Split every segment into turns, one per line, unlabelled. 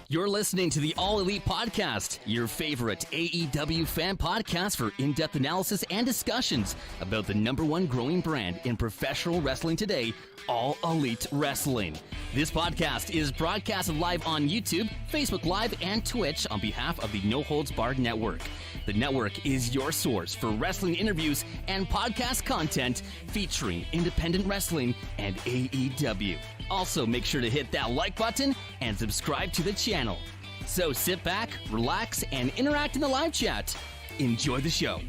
You're listening to the All Elite Podcast, your favorite AEW fan podcast for in-depth analysis and discussions about the number one growing brand in professional wrestling today, All Elite Wrestling. This podcast is broadcasted live on YouTube, Facebook Live, and Twitch on behalf of the No Holds Barred Network. The network is your source for wrestling interviews and podcast content featuring independent wrestling and AEW. Also, make sure to hit that like button and subscribe to the channel. So sit back, relax, and interact in the live chat. Enjoy the show.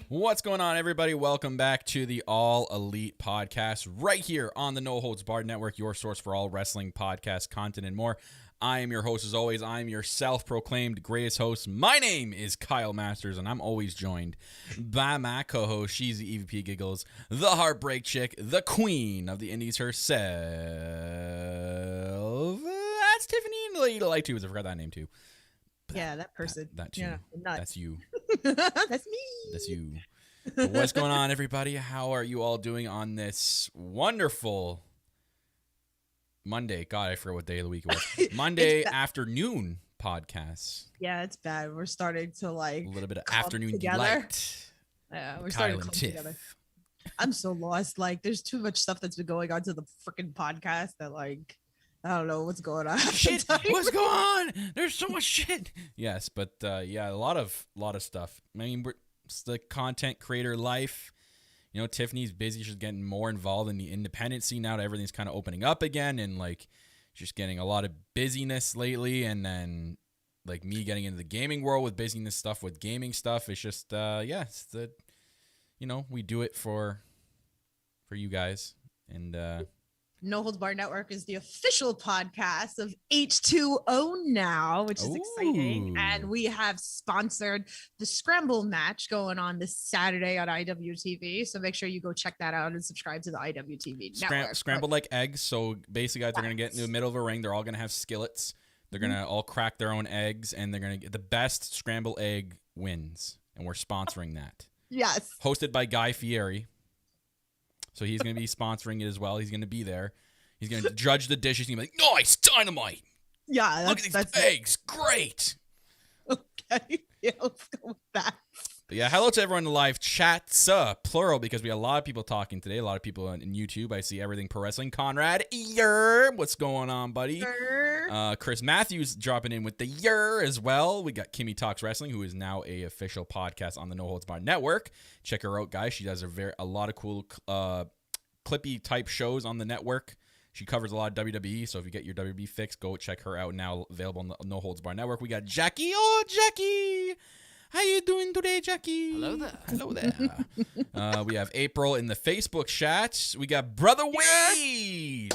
What's going on, everybody? Welcome back to the All Elite Podcast right here on the No Holds Barred Network, your source for all wrestling podcast content and more. I am your host, as always. I'm your self-proclaimed greatest host. My name is Kyle Masters, and I'm always joined by my co-host. She's the EVP Giggles, the Heartbreak Chick, the Queen of the Indies herself. That's Tiffany and the Lady Light Tubes. I forgot that name too.
Yeah, that person.
That too.
Yeah,
That's you.
That's me.
That's you. What's going on, everybody? How are you all doing on this wonderful Monday? God, I forgot what day of the week it was. Monday afternoon podcast.
Yeah, it's bad. We're starting to like
A little bit of
clump
afternoon
together.
delight.
Yeah, we're
Kyle
starting
and
to clump
Tiff.
together. I'm so lost. Like, there's too much stuff that's been going on to the freaking podcast that like I don't know what's going on.
Shit, what's going on? There's so much shit. Yes, but yeah, a lot of stuff. I mean, it's the content creator life. You know, Tiffany's busy. She's getting more involved in the independent scene now that everything's kind of opening up again, and like just getting a lot of busyness lately. And then like me getting into the gaming world with busyness stuff with gaming stuff. It's just yeah, it's the we do it for you guys. And
No Holds Barred Network is the official podcast of H2O now, which is exciting. And we have sponsored the Scramble match going on this Saturday on IWTV. So make sure you go check that out and subscribe to the IWTV network.
Scrambled like eggs. So basically, guys, they're going to get into the middle of a ring. They're all going to have skillets. They're going to all crack their own eggs, and they're going to get the best scrambled egg wins. And we're sponsoring that.
Yes.
Hosted by Guy Fieri. So he's going to be sponsoring it as well. He's going to be there. He's going to judge the dishes. He's going to be like, nice, dynamite.
Yeah.
Look at these eggs. Great.
Okay. Yeah, let's go with that.
But yeah, hello to everyone in the live chat. Plural, because we have a lot of people talking today. A lot of people in YouTube. I see everything pro wrestling. Conrad, what's going on, buddy? Chris Matthews dropping in with the as well. We got Kimmy Talks Wrestling, who is now a official podcast on the No Holds Barred Network. Check her out, guys. She does a lot of cool clippy type shows on the network. She covers a lot of WWE, so if you get your WWE fix, go check her out. Now available on the No Holds Barred Network. We got Jackie. Oh, Jackie. How you doing today, Jackie?
Hello there.
Hello there. We have April in the Facebook chat. We got Brother Wade.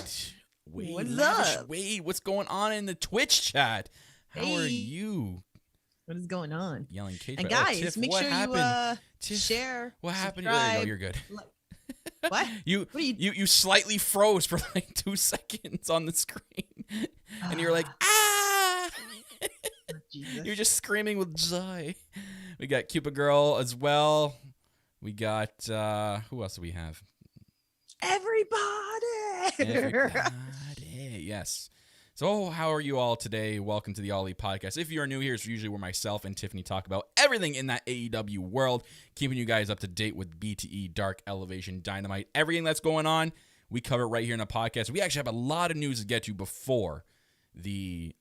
What's up?
Wade, what's going on in the Twitch chat? How are you?
What is going on?
Yelling Kate.
And guys,
Tiff,
make
what
sure
happened?
you share.
What happened?
Subscribe.
There you go. You're good.
What?
You slightly froze for like 2 seconds on the screen, and you're like, ah!
Jesus.
You're just screaming with joy. We got Cupid Girl as well. We got who else do we have?
Everybody.
Yes. So how are you all today? Welcome to the All Elite Podcast. If you are new here, it's usually where myself and Tiffany talk about everything in that AEW world, keeping you guys up to date with BTE, Dark Elevation, Dynamite, everything that's going on. We cover it right here in the podcast. We actually have a lot of news to get to before the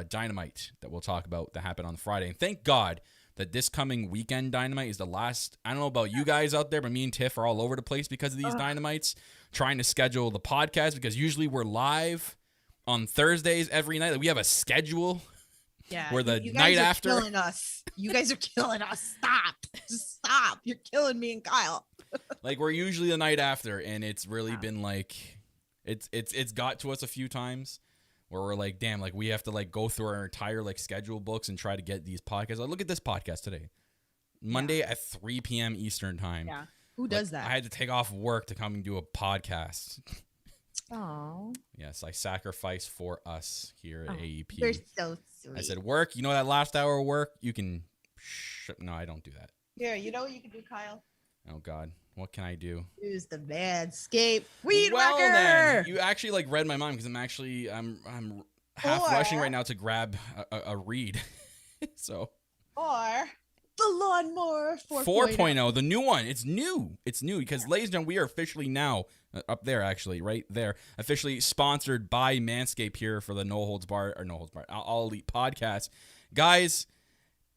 Dynamite that we'll talk about that happened on Friday. And thank God that this coming weekend Dynamite is the last. I don't know about you guys out there, but me and Tiff are all over the place because of these Dynamites, trying to schedule the podcast because usually we're live on Thursdays every night. Like, we have a schedule
Yeah,
where the
you
night
guys are
after.
killing us. You guys are killing us. Stop. Just stop. You're killing me and Kyle.
Like, we're usually the night after, and it's really been like, it's got to us a few times where we're like, damn, like we have to like go through our entire like schedule books and try to get these podcasts. Like, look at this podcast today, Monday at 3 p.m. Eastern time.
Yeah. Who does that?
I had to take off work to come and do a podcast.
Oh.
Yes, I sacrifice for us here at AEP.
You're so sweet.
I said, work, you know that last hour of work? You can... No, I don't do that.
Here, you know what you can do, Kyle?
Oh, God. What can I do?
Use the Manscaped Weed
Well,
Whacker.
then, you actually like read my mind because I'm half rushing right now to grab a read. So...
Or the Lawnmower 4.0.
4.0, the new one. It's new. It's new because, ladies and gentlemen, we are officially now, up there actually, right there, officially sponsored by Manscaped here for the All Elite podcast. Guys,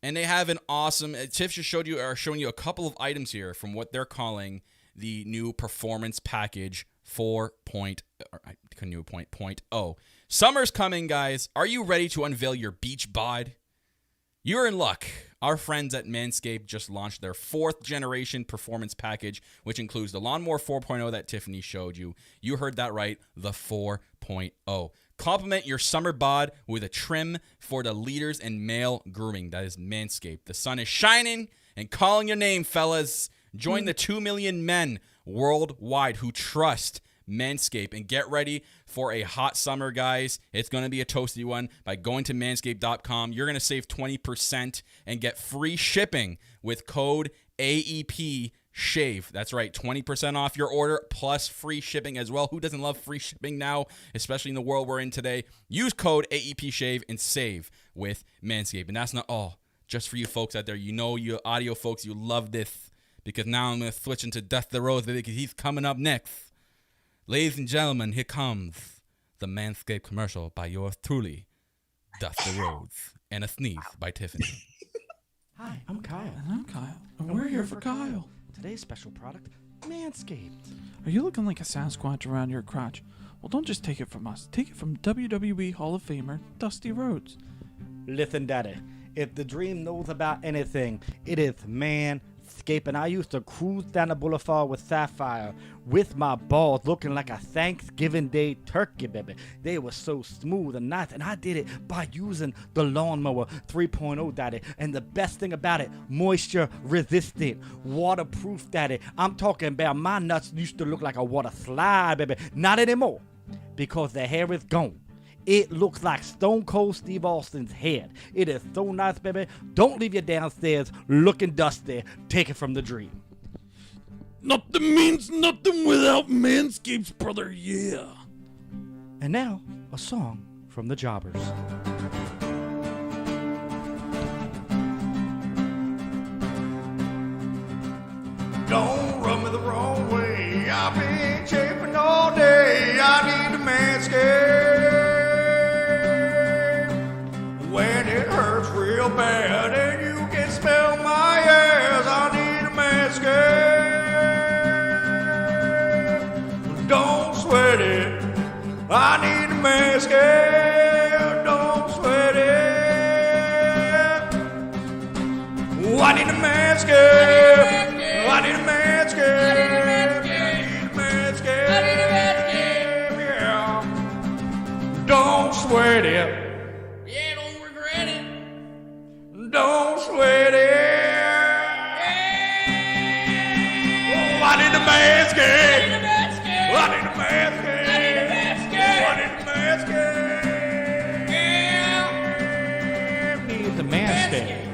and they have an awesome, Tiff just showing you a couple of items here from what they're calling the new Performance Package 4.0. Summer's coming, guys. Are you ready to unveil your beach bod? You're in luck. Our friends at Manscaped just launched their 4th generation performance package, which includes the Lawnmower 4.0 that Tiffany showed you. You heard that right, the 4.0. Complement your summer bod with a trim for the leaders in male grooming. That is Manscaped. The sun is shining and calling your name, fellas. Join the 2 million men worldwide who trust Manscaped and get ready for a hot summer, guys. It's going to be a toasty one. By going to manscaped.com, you're going to save 20% and get free shipping with code AEP Shave. That's right, 20% off your order plus free shipping as well. Who doesn't love free shipping now, especially in the world we're in today? Use code AEP Shave and save with Manscaped. And that's not all. Just for you folks out there, you know, you audio folks, you love this, because now I'm going to switch into Dusty Rhodes, baby, because he's coming up next. Ladies and gentlemen, here comes the Manscaped commercial by yours truly, Dusty Rhodes, and a sneeze by Tiffany.
Hi, I'm Kyle.
And I'm Kyle. And we're here for Kyle.
Today's special product, Manscaped.
Are you looking like a Sasquatch around your crotch? Well, don't just take it from us. Take it from WWE Hall of Famer Dusty Rhodes.
Listen, Daddy, if the dream knows about anything, it is Manscaped. And I used to cruise down the boulevard with Sapphire with my balls looking like a Thanksgiving Day turkey, baby. They were so smooth and nice, and I did it by using the Lawnmower 3.0, Daddy. And the best thing about it, moisture resistant, waterproof, Daddy. I'm talking about my nuts used to look like a water slide, baby. Not anymore, because the hair is gone. It looks like Stone Cold Steve Austin's head. It is so nice, baby. Don't leave you downstairs looking dusty. Take it from the dream.
Nothing means nothing without Manscaped, brother, yeah.
And now, a song from the Jobbers.
Don't rub me the wrong way. I've been chafing all day. I need a Manscaped. When it hurts real bad and you can smell my ass, I need a Manscaped. Don't sweat it. I need a Manscaped. Don't sweat it. Oh, I need a Manscaped. I need a Manscaped. Yeah. Don't sweat it.
Yeah, don't regret it.
Don't sweat it. Oh, I need a Manscaped. I need a Manscaped. I need a Manscaped. Yeah.
Need the Manscaped.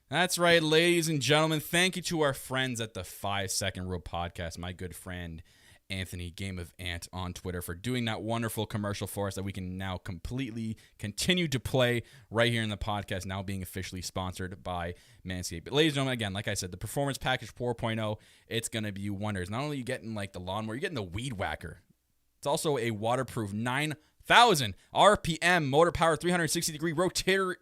That's right, ladies and gentlemen. Thank you to our friends at the 5 Second Rule Podcast, my good friend Anthony, Game of Ant on Twitter, for doing that wonderful commercial for us that we can now completely continue to play right here in the podcast, now being officially sponsored by Manscaped. But ladies and gentlemen, again, like I said, the Performance Package 4.0, it's going to be wonders. Not only are you getting like the lawnmower, you're getting the Weed Whacker. It's also a waterproof 9,000 RPM motor power 360-degree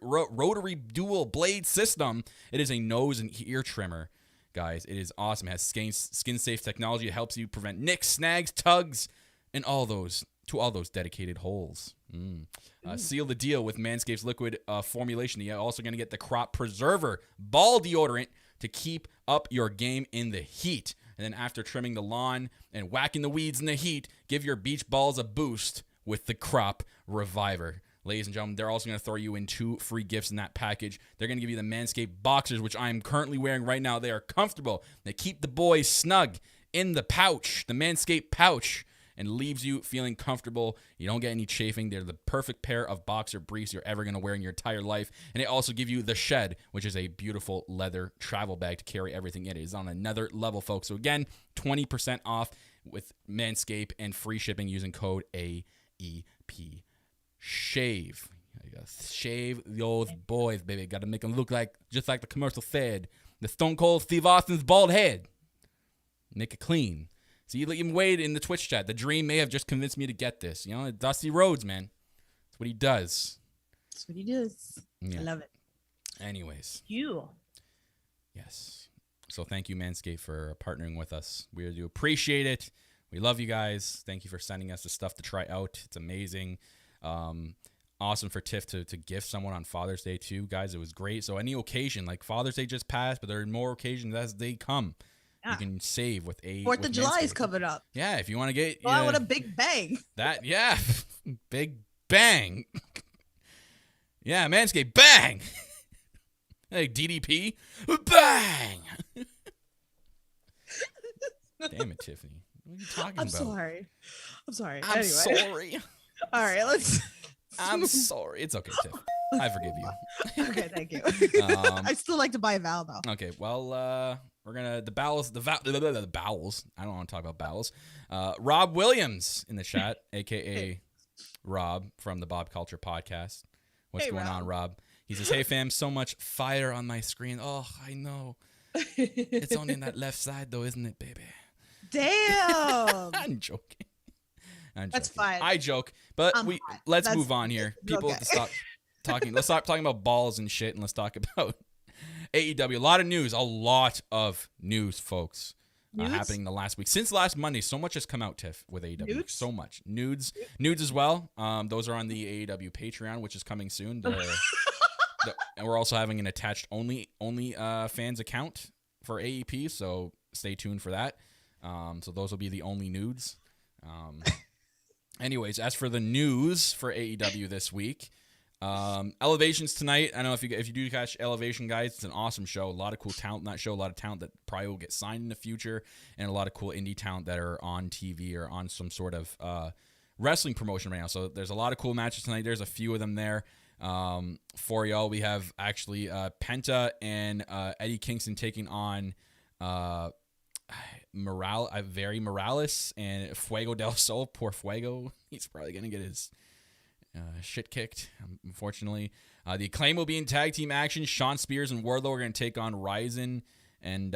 rotary dual blade system. It is a nose and ear trimmer. Guys, it is awesome. It has skin-safe technology. It helps you prevent nicks, snags, tugs, and all those dedicated holes. Seal the deal with Manscaped's liquid formulation. You're also going to get the Crop Preserver ball deodorant to keep up your game in the heat. And then after trimming the lawn and whacking the weeds in the heat, give your beach balls a boost with the Crop Reviver. Ladies and gentlemen, they're also going to throw you in 2 free gifts in that package. They're going to give you the Manscaped boxers, which I am currently wearing right now. They are comfortable. They keep the boys snug in the pouch, the Manscaped pouch, and leaves you feeling comfortable. You don't get any chafing. They're the perfect pair of boxer briefs you're ever going to wear in your entire life. And they also give you the Shed, which is a beautiful leather travel bag to carry everything in. It is on another level, folks. So again, 20% off with Manscaped and free shipping using code AEP. Shave. You gotta shave those boys, baby. Got to make them look like just like the commercial said. The Stone Cold Steve Austin's bald head. Make it clean. See, even Wade in the Twitch chat, the dream may have just convinced me to get this. You know, Dusty Rhodes, man. That's what he does.
That's what he does.
Yeah.
I love it.
Anyways.
You.
Yes. So thank you, Manscaped, for partnering with us. We do appreciate it. We love you guys. Thank you for sending us the stuff to try out. It's amazing. Awesome for Tiff to gift someone on Father's Day, too. Guys, it was great. So any occasion, like Father's Day just passed, but there are more occasions as they come. Yeah. You can save with a
4th of July is coming up.
Yeah, if you want to get
with a big bang.
That, yeah. Big bang. Yeah, Manscaped, bang. Like DDP, bang. Damn it, Tiffany. What are you talking about?
I'm sorry.
I'm
anyway.
sorry.
All right, let's.
I'm sorry. It's okay, Tiff. I forgive you.
Okay, thank you. I still like to buy a vowel though.
Okay, well, we're gonna the bowels. I don't want to talk about bowels. Rob Williams in the chat, aka Rob from the Bob Culture Podcast. What's going on, Rob? He says, "Hey fam, so much fire on my screen. Oh, I know. It's only in that left side though, isn't it, baby?"
Damn.
I'm joking.
That's fine.
I joke, but let's move on here. People
okay.
have to stop talking. Let's stop talking about balls and shit, and let's talk about AEW. A lot of news, folks, happening the last week. Since last Monday, so much has come out, Tiff, with AEW.
Nudes?
So much. Nudes as well. Those are on the AEW Patreon, which is coming soon. And we're also having an attached only fans account for AEP, so stay tuned for that. So those will be the only nudes. Anyways, as for the news for AEW this week, Elevation's tonight. I don't know if you do catch Elevation, guys. It's an awesome show. A lot of cool talent in that show. A lot of talent that probably will get signed in the future, and a lot of cool indie talent that are on TV or on some sort of wrestling promotion right now. So there's a lot of cool matches tonight. There's a few of them there. For y'all, we have actually Penta and Eddie Kingston taking on Morales and Fuego del Sol. Poor Fuego. He's probably going to get his shit kicked, unfortunately. The Acclaim will be in tag team action. Sean Spears and Wardlow are going to take on Ryzen and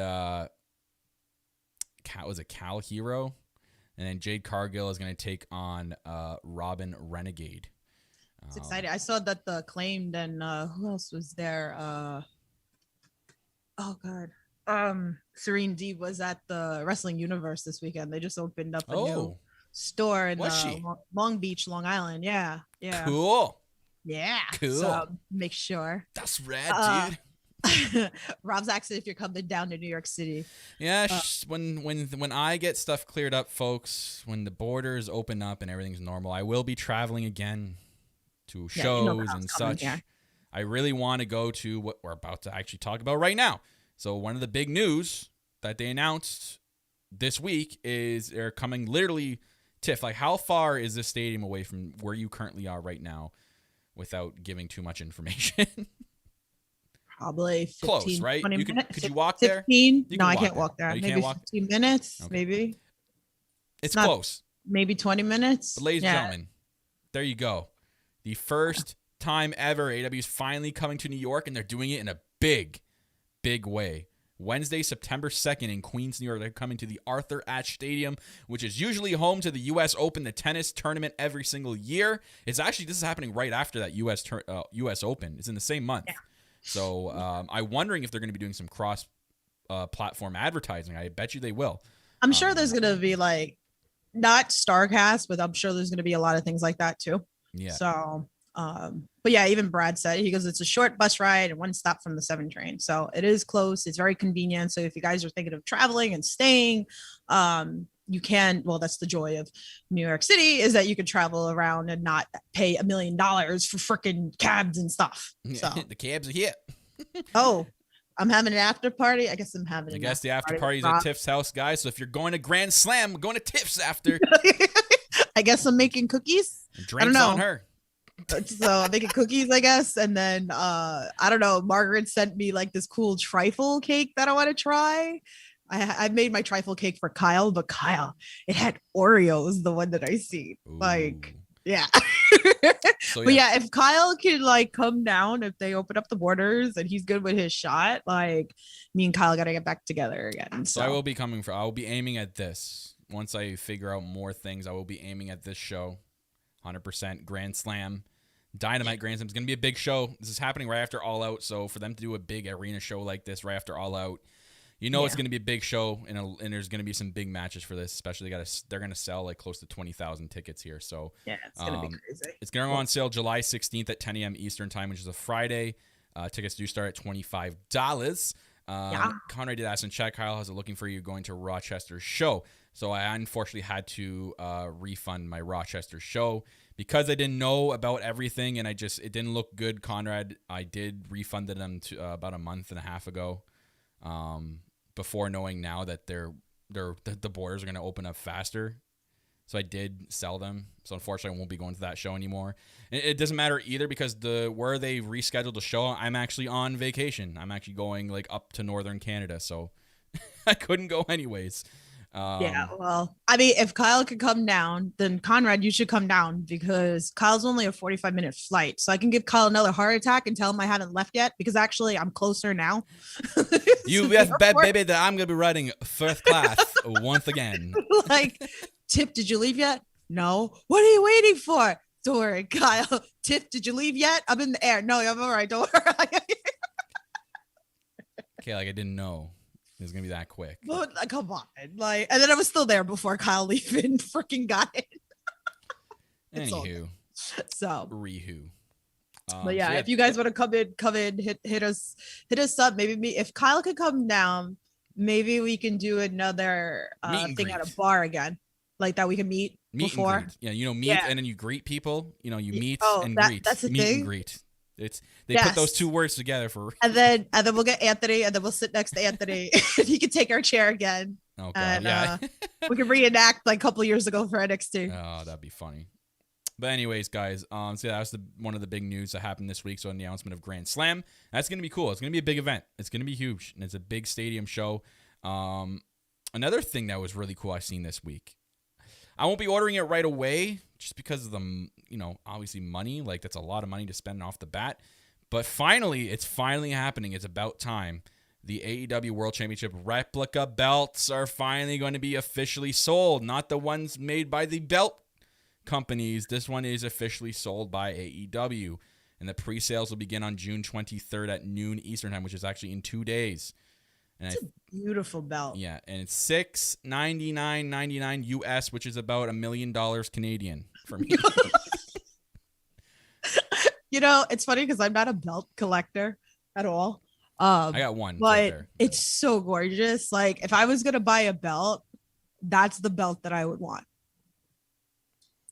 Cal Hero. And then Jade Cargill is going to take on Robin Renegade.
It's exciting. I saw that the Acclaimed and who else was there? Serene Deeb was at the Wrestling Universe this weekend. They just opened up a new store in Long Beach, Long Island. Yeah.
Cool.
Yeah.
Cool.
So make sure.
That's rad,
dude. Rob's asking if you're coming down to New York City.
Yeah, when I get stuff cleared up, folks, when the borders open up and everything's normal, I will be traveling again to shows and such. Here. I really want to go to what we're about to actually talk about right now. So one of the big news that they announced this week is they're coming literally, Tiff, like how far is this stadium away from where you currently are right now without giving too much information?
Probably 15,
close, right?
20 minutes.
Could you walk
15?
there?
No, I can't walk there. Maybe 15 minutes,
okay.
Maybe.
It's close.
Maybe 20 minutes.
But ladies and gentlemen, there you go. The first time ever AEW is finally coming to New York, and they're doing it in a big way. Wednesday, September 2nd in Queens, New York. They're coming to the Arthur Ashe Stadium, which is usually home to the U.S. Open, the tennis tournament every single year. This is happening right after that U.S. Open. It's in the same month. Yeah. So I'm wondering if they're going to be doing some cross-platform advertising. I bet you they will.
I'm sure there's going to be like, not StarCast, but I'm sure there's going to be a lot of things like that too.
Yeah.
So, but yeah, even Brad said, he goes, it's a short bus ride and one stop from the 7 train. So it is close. It's very convenient. So if you guys are thinking of traveling and staying, you can, well, that's the joy of New York City, is that you can travel around and not pay $1 million for freaking cabs and stuff. So
The cabs are here.
oh, I'm having an after party. I guess I'm having.
I guess the after party's at Tiff's house, guys. So if you're going to Grand Slam, we're going to Tiff's after.
I guess I'm making cookies.
Drinks
I don't know.
on her.
So I'm making cookies, I guess. And then I don't know. Margaret sent me like this cool trifle cake that I want to try. I made my trifle cake for Kyle, but Kyle, it had Oreos, the one that I see. Like, yeah.
So,
but yeah, if Kyle can like come down, if they open up the borders and he's good with his shot, like me and Kyle gotta get back together again.
So I will be I will be aiming at this. Once I figure out more things, I will be aiming at this show. 100% Grand Slam. Dynamite Grand Slam is going to be a big show. This is happening right after All Out. So for them to do a big arena show like this right after All Out, you know it's going to be a big show, and there's going to be some big matches for this. Especially they're going to sell like close to 20,000 tickets here. So
yeah, it's going to be crazy.
It's going to go on sale July 16th at 10 a.m. Eastern time, which is a Friday. Tickets do start at $25. Conrad did ask in chat, Kyle, how's it looking for you going to Rochester's show? So I unfortunately had to refund my Rochester show because I didn't know about everything, and it didn't look good. Conrad, I did refund them to about a month and a half ago, before knowing now that the borders are going to open up faster. So I did sell them. So unfortunately, I won't be going to that show anymore. It doesn't matter either because where they rescheduled the show, I'm actually on vacation. I'm actually going like up to northern Canada, so I couldn't go anyways.
Yeah, well, I mean, if Kyle could come down, then Conrad, you should come down because Kyle's only a 45-minute flight. So I can give Kyle another heart attack and tell him I haven't left yet because actually I'm closer now.
You bet, baby, that I'm going to be riding first class once again.
Like, Tip, did you leave yet? No. What are you waiting for? Don't worry, Kyle. Tip, did you leave yet? I'm in the air. No, I'm all right. Don't worry.
Okay, like I didn't know. It was gonna be that quick.
But, come on, like, and then I was still there before Kyle even freaking got it.
Anywho,
so
Rehu.
But yeah, if you guys want to come in, hit us up. Maybe if Kyle could come down, maybe we can do another thing at a bar again, like that we can meet before.
Yeah, and then you greet people. You meet and greet.
That's the
meet
thing.
And greet. They put those two words together for.
And then we'll get Anthony, and then we'll sit next to Anthony, and he can take our chair again.
Oh God,
and,
yeah.
We can reenact like a couple years ago for NXT.
Oh, that'd be funny. But anyways, guys, so that was one of the big news that happened this week. So an announcement of Grand Slam. That's gonna be cool. It's gonna be a big event. It's gonna be huge, and it's a big stadium show. Another thing that was really cool I've seen this week. I won't be ordering it right away just because of the, obviously money. Like that's a lot of money to spend off the bat. But it's finally happening. It's about time. The AEW World Championship replica belts are finally going to be officially sold. Not the ones made by the belt companies. This one is officially sold by AEW. And the pre-sales will begin on June 23rd at noon Eastern time, which is actually in 2 days. And
it's a beautiful belt.
Yeah, and it's $699.99 US, which is about $1 million Canadian for me.
It's funny because I'm not a belt collector at all.
I got one,
but
right there.
It's so gorgeous. Like if I was gonna buy a belt, that's the belt that I would want.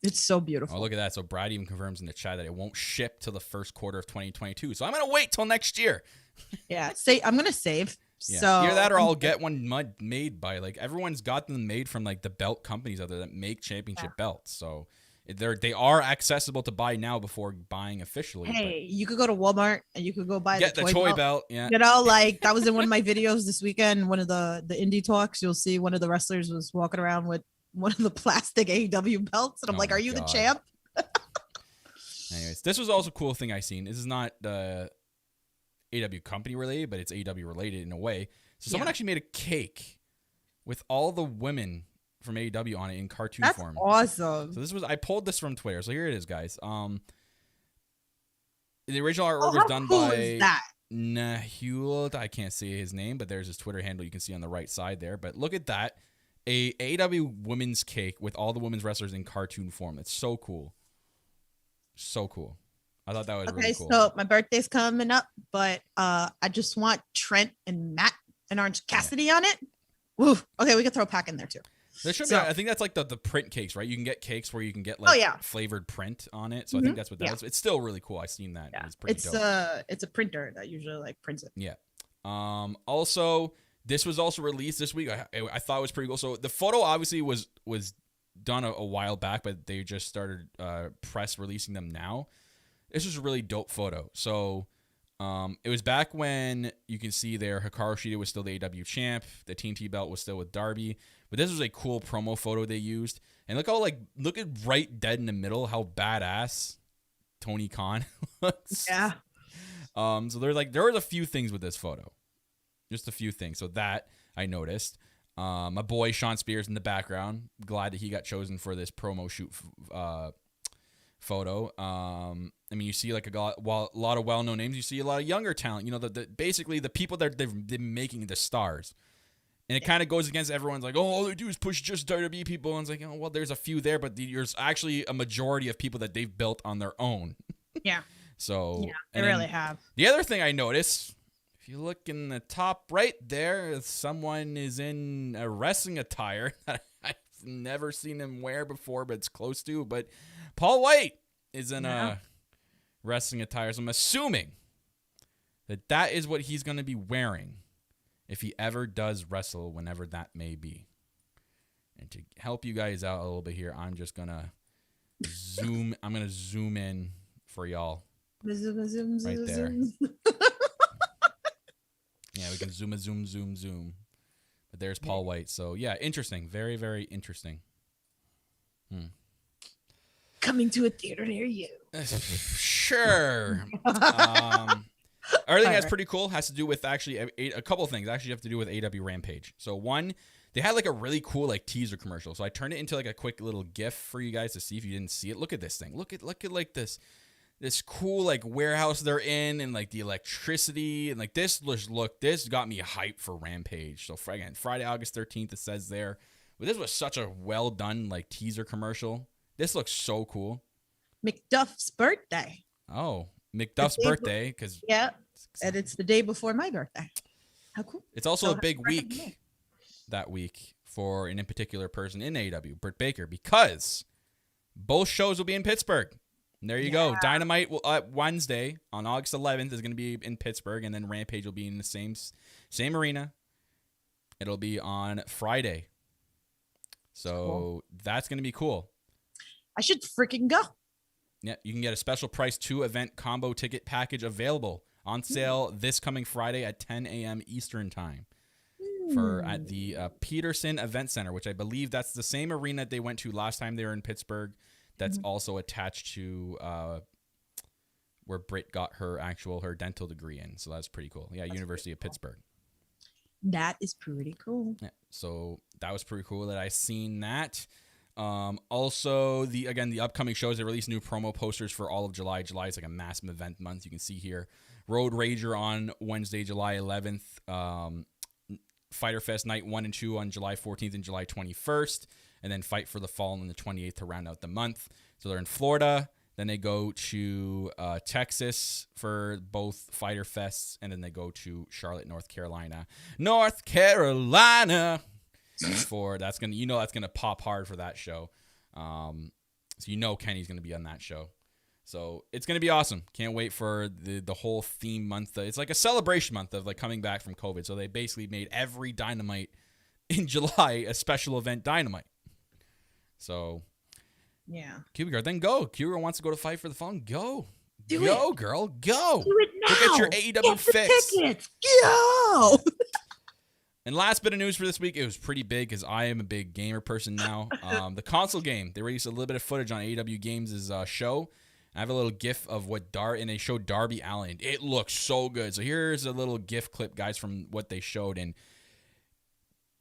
It's so beautiful.
Oh, look at that! So Brad even confirms in the chat that it won't ship till the first quarter of 2022. So I'm gonna wait till next year.
Yeah, I'm gonna save.
Yeah.
So
either that or I'll get one made by everyone's got them made from the belt companies out there that make championship belts. So they are accessible to buy now before buying officially.
Hey, you could go to Walmart and you could go buy
the toy belt. Yeah,
that was in one of my videos this weekend. One of the indie talks, you'll see one of the wrestlers was walking around with one of the plastic AEW belts, and I'm like, "Are you the champ?"
Anyways, this was also a cool thing I seen. This is not AEW company related, but it's AEW related in a way. So someone actually made a cake with all the women from AEW on it in cartoon form.
That's awesome.
So I pulled this from Twitter. So here it is, guys. The original artwork was done by Nahul. I can't see his name, but there's his Twitter handle you can see on the right side there. But look at that. A AEW women's cake with all the women's wrestlers in cartoon form. It's so cool. So cool. I thought that was
Okay,
really cool.
so my birthday's coming up, but I just want Trent and Matt and Orange Cassidy on it. Woo. Okay, we can throw a pack in there too.
There should
So-
be. I think that's like the print cakes, right? You can get cakes where you can get like flavored print on it. So I think that's what that is. It's still really cool. I've seen that.
Yeah.
It's pretty dope.
It's a printer that usually like prints it.
Yeah. Also, this was also released this week. I thought it was pretty cool. So the photo obviously was done a while back, but they just started press releasing them now. This was a really dope photo. So it was back when you can see there Hikaru Shida was still the AEW champ. The TNT belt was still with Darby. But this was a cool promo photo they used. And look at right dead in the middle how badass Tony Khan looks.
Yeah.
So there was a few things with this photo. Just a few things. So that I noticed. My boy Sean Spears in the background. Glad that he got chosen for this promo shoot photo. I mean, you see like a lot of well-known names. You see a lot of younger talent. You know, basically the people that they've been making the stars. And it kind of goes against everyone's like, oh, all they do is push just WWE people. And it's like, oh, well, there's a few there, but there's actually a majority of people that they've built on their own.
Yeah.
So
yeah, they really have.
The other thing I noticed, if you look in the top right there, someone is in a wrestling attire that I've never seen him wear before, but it's close to. But Paul White is in a wrestling attire, so I'm assuming that is what he's going to be wearing if he ever does wrestle, whenever that may be. And to help you guys out a little bit here, I'm just going to zoom. I'm going to zoom in for y'all.
Zoom,
right there.
zoom.
Yeah, we can zoom. But there's Paul White. So, yeah, interesting. Very, very interesting.
Coming to a theater near you.
Sure. Other thing that's pretty cool has to do with actually a couple of things. Actually have to do with AEW Rampage. So, one, they had like a really cool like teaser commercial. So I turned it into like a quick little GIF for you guys to see if you didn't see it. Look at this thing. Look at like this cool like warehouse they're in, and like the electricity, and like this got me hyped for Rampage. So again, Friday, August 13th, it says there. But this was such a well done like teaser commercial. This looks so cool.
McDuff's birthday.
Oh, McDuff's birthday, because
and it's the day before my birthday. How cool!
It's also a big week that week for an in particular person in AEW, Britt Baker, because both shows will be in Pittsburgh. And there you go. Dynamite will Wednesday on August 11th is going to be in Pittsburgh, and then Rampage will be in the same arena. It'll be on Friday, so that's going to be cool.
I should freaking go.
Yeah, you can get a special price 2-event combo ticket package available on sale this coming Friday at 10 a.m. Eastern time at the Peterson Event Center, which I believe that's the same arena that they went to last time they were in Pittsburgh. That's also attached to where Britt got her dental degree in. So that's pretty cool. Yeah, that's University of Pittsburgh.
That is pretty cool.
Yeah, so that was pretty cool that I seen that. Also, the upcoming shows, they released new promo posters for all of July. July is like a massive event month. You can see here Road Rager on Wednesday, July 11th. Fighter Fest Night 1 and 2 on July 14th and July 21st. And then Fight for the Fallen on the 28th to round out the month. So they're in Florida. Then they go to Texas for both Fighter Fests. And then they go to Charlotte, North Carolina. That's gonna pop hard for that show. So Kenny's gonna be on that show. So it's gonna be awesome. Can't wait for the whole theme month. It's like a celebration month of like coming back from COVID. So they basically made every Dynamite in July a special event Dynamite. So
yeah,
Cuba, then go. Cuba wants to go to Fight for the Fallen. Go.
Do
go,
it.
Girl. Go.
Do it now.
Go get your AEW fix.
Tickets. Go.
And last bit of news for this week, it was pretty big because I am a big gamer person now. The console game, they released a little bit of footage on AEW Games' show. I have a little GIF of and they showed Darby Allin. It looks so good. So here's a little GIF clip, guys, from what they showed. And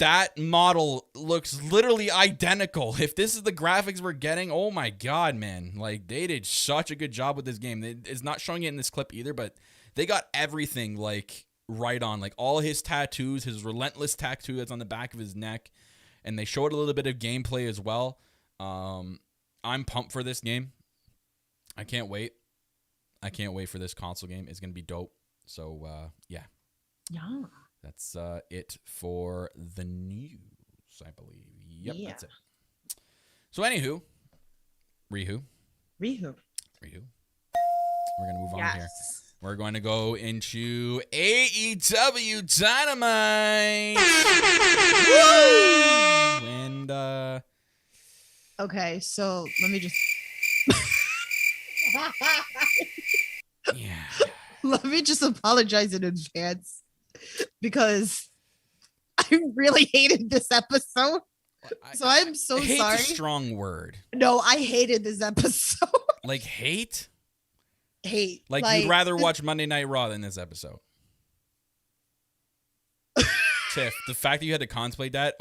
that model looks literally identical. If this is the graphics we're getting, oh my God, man. Like, they did such a good job with this game. It's not showing it in this clip either, but they got everything, like, right on. Like, all his tattoos, his relentless tattoo that's on the back of his neck. And they showed a little bit of gameplay as well. I'm pumped for this game. I can't wait. I can't wait for this console game. It's going to be dope. So, yeah.
Yeah.
That's it for the news, I believe. Yep,
Yeah.
that's it. So, anywho, Rihu.
Rihu.
We're going to move on here.
Yes.
We're going to go into AEW Dynamite. Woo! And,
Okay, so let me just
yeah.
let me just apologize in advance because I really hated this episode. So I'm so
Hate's
sorry.
a strong word.
No, I hated this episode.
Like, hate?
Hate.
Like you'd rather watch Monday Night Raw than this episode. Tiff, the fact that you had to contemplate that,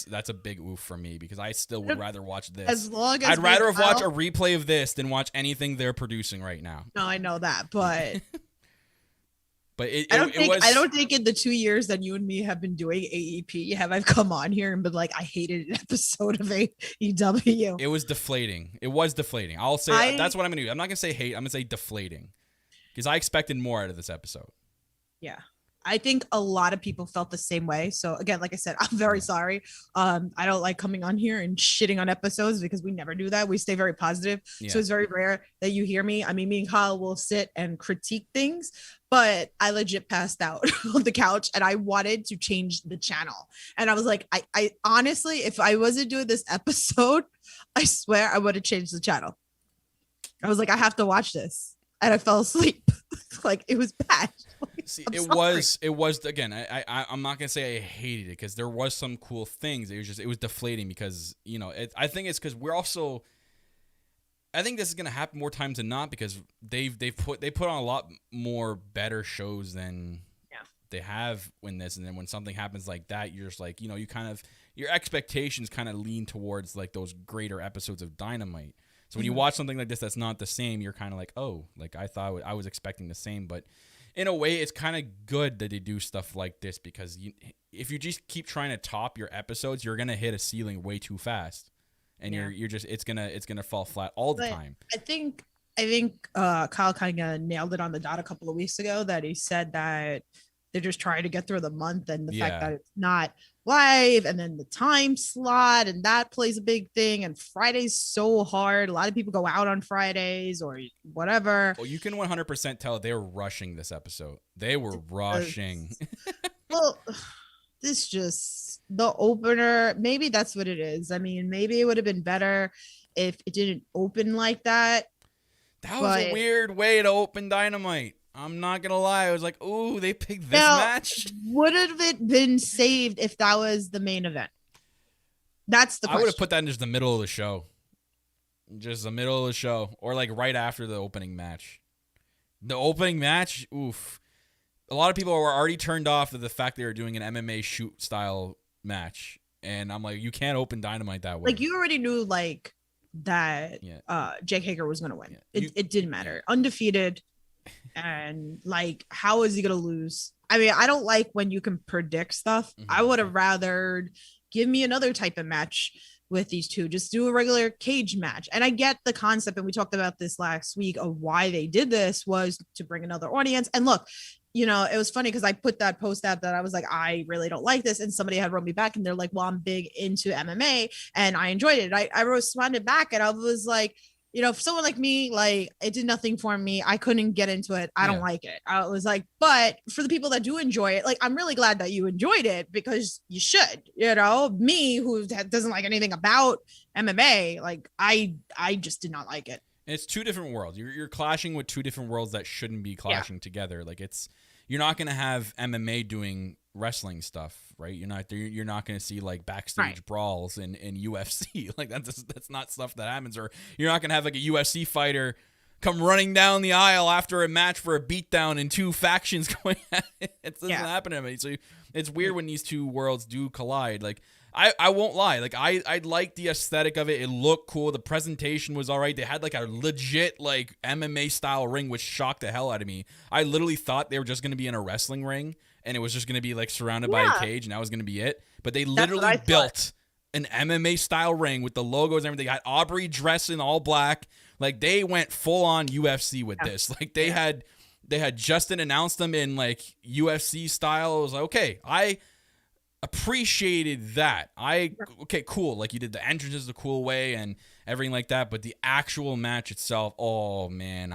that's a big oof for me because I still would rather watch this.
As long as
I'd rather have watched a replay of this than watch anything they're producing right now.
No, I know that, but
But
I don't think in the 2 years that you and me have been doing AEP have I come on here and been like, I hated an episode of AEW.
It was deflating. It was deflating. I'll say that's what I'm gonna do. I'm not gonna say hate. I'm gonna say deflating because I expected more out of this episode.
Yeah. I think a lot of people felt the same way. So again, like I said, I'm very sorry. I don't like coming on here and shitting on episodes because we never do that. We stay very positive.
Yeah.
So it's very rare that you hear me. I mean, me and Kyle will sit and critique things, but I legit passed out on the couch and I wanted to change the channel. And I was like, I honestly, if I wasn't doing this episode, I swear I would have changed the channel. I was like, I have to watch this. And I fell asleep. Like it was bad.
See, it was again. I'm not gonna say I hated it because there was some cool things. It was deflating because I think it's because we're also. I think this is gonna happen more times than not because they put on a lot more better shows than they have in this, and then when something happens like that, you're just like you kind of your expectations kind of lean towards like those greater episodes of Dynamite. So when you watch something like this that's not the same, you're kind of like, oh, like I thought I was expecting the same. But in a way, it's kind of good that they do stuff like this because if you just keep trying to top your episodes, you're gonna hit a ceiling way too fast, and you're just it's gonna fall flat all the time.
I think Kyle kind of nailed it on the dot a couple of weeks ago that he said that they're just trying to get through the month and the fact that it's not live and then the time slot and that plays a big thing and Friday's so hard. A lot of people go out on Fridays or whatever.
Well, you can 100% tell they were rushing this episode. They were rushing.
Well, this just the opener. Maybe that's what it is. I mean, maybe it would have been better if it didn't open like that.
That was a weird way to open Dynamite. I'm not going to lie. I was like, ooh, they picked this match.
Would have it been saved if that was the main event? That's the question.
I would have put that in just the middle of the show. Just the middle of the show. Or like right after the opening match. The opening match, oof. A lot of people were already turned off to the fact they were doing an MMA shoot style match. And I'm like, you can't open Dynamite that way.
Like you already knew like that Jake Hager was going to win.
Yeah.
It didn't matter. Undefeated. And like, how is he gonna lose? I mean, I don't like when you can predict stuff.
Mm-hmm.
I would have rather give me another type of match with these two. Just do a regular cage match. And I get the concept, and we talked about this last week of why they did this was to bring another audience. And look, it was funny because I put that post out that I was like, I really don't like this. And somebody had wrote me back and they're like, well, I'm big into MMA and I enjoyed it. I responded back and I was like, for someone like me, like it did nothing for me. I couldn't get into it. I don't like it. I was like, but for the people that do enjoy it, like, I'm really glad that you enjoyed it because you should, me who doesn't like anything about MMA, like I just did not like it.
It's two different worlds. You're clashing with two different worlds that shouldn't be clashing together. Like you're not going to have MMA doing wrestling stuff, right? You're not going to see like backstage brawls in UFC. Like that's not stuff that happens. Or you're not going to have like a UFC fighter come running down the aisle after a match for a beatdown and two factions going at it. It doesn't happen to me. So it's weird when these two worlds do collide. Like I won't lie. Like I liked the aesthetic of it. It looked cool. The presentation was all right. They had like a legit like MMA style ring, which shocked the hell out of me. I literally thought they were just going to be in a wrestling ring and it was just going to be like surrounded by a cage and that was going to be it. But they literally built an MMA style ring with the logos and everything. They had Aubrey dressed in all black. Like, they went full on UFC with this. Like, they had Justin announced them in like UFC style. It was like, okay, I appreciated that. Okay, cool. Like, you did the entrances the cool way and everything like that, but the actual match itself, oh man,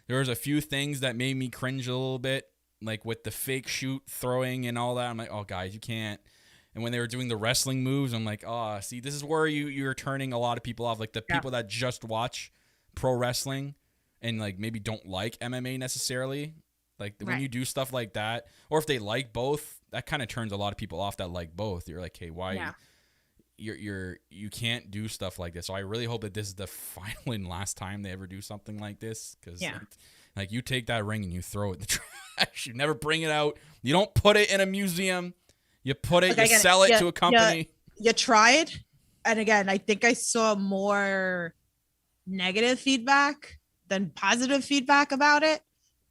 there was a few things that made me cringe a little bit, like with the fake shoot throwing and all that. I'm like, oh guys, you can't. And when they were doing the wrestling moves, I'm like, oh, see, this is where you're turning a lot of people off, like the people that just watch pro wrestling and like maybe don't like MMA necessarily. Like when you do stuff like that, or if they like both, that kind of turns a lot of people off that like both. You're like, hey, why? Yeah. You can't do stuff like this. So I really hope that this is the final and last time they ever do something like this. Because like you take that ring and you throw it in the trash. You never bring it out. You don't put it in a museum. You put it. You sell it to a company.
You tried, and again, I think I saw more negative feedback than positive feedback about it.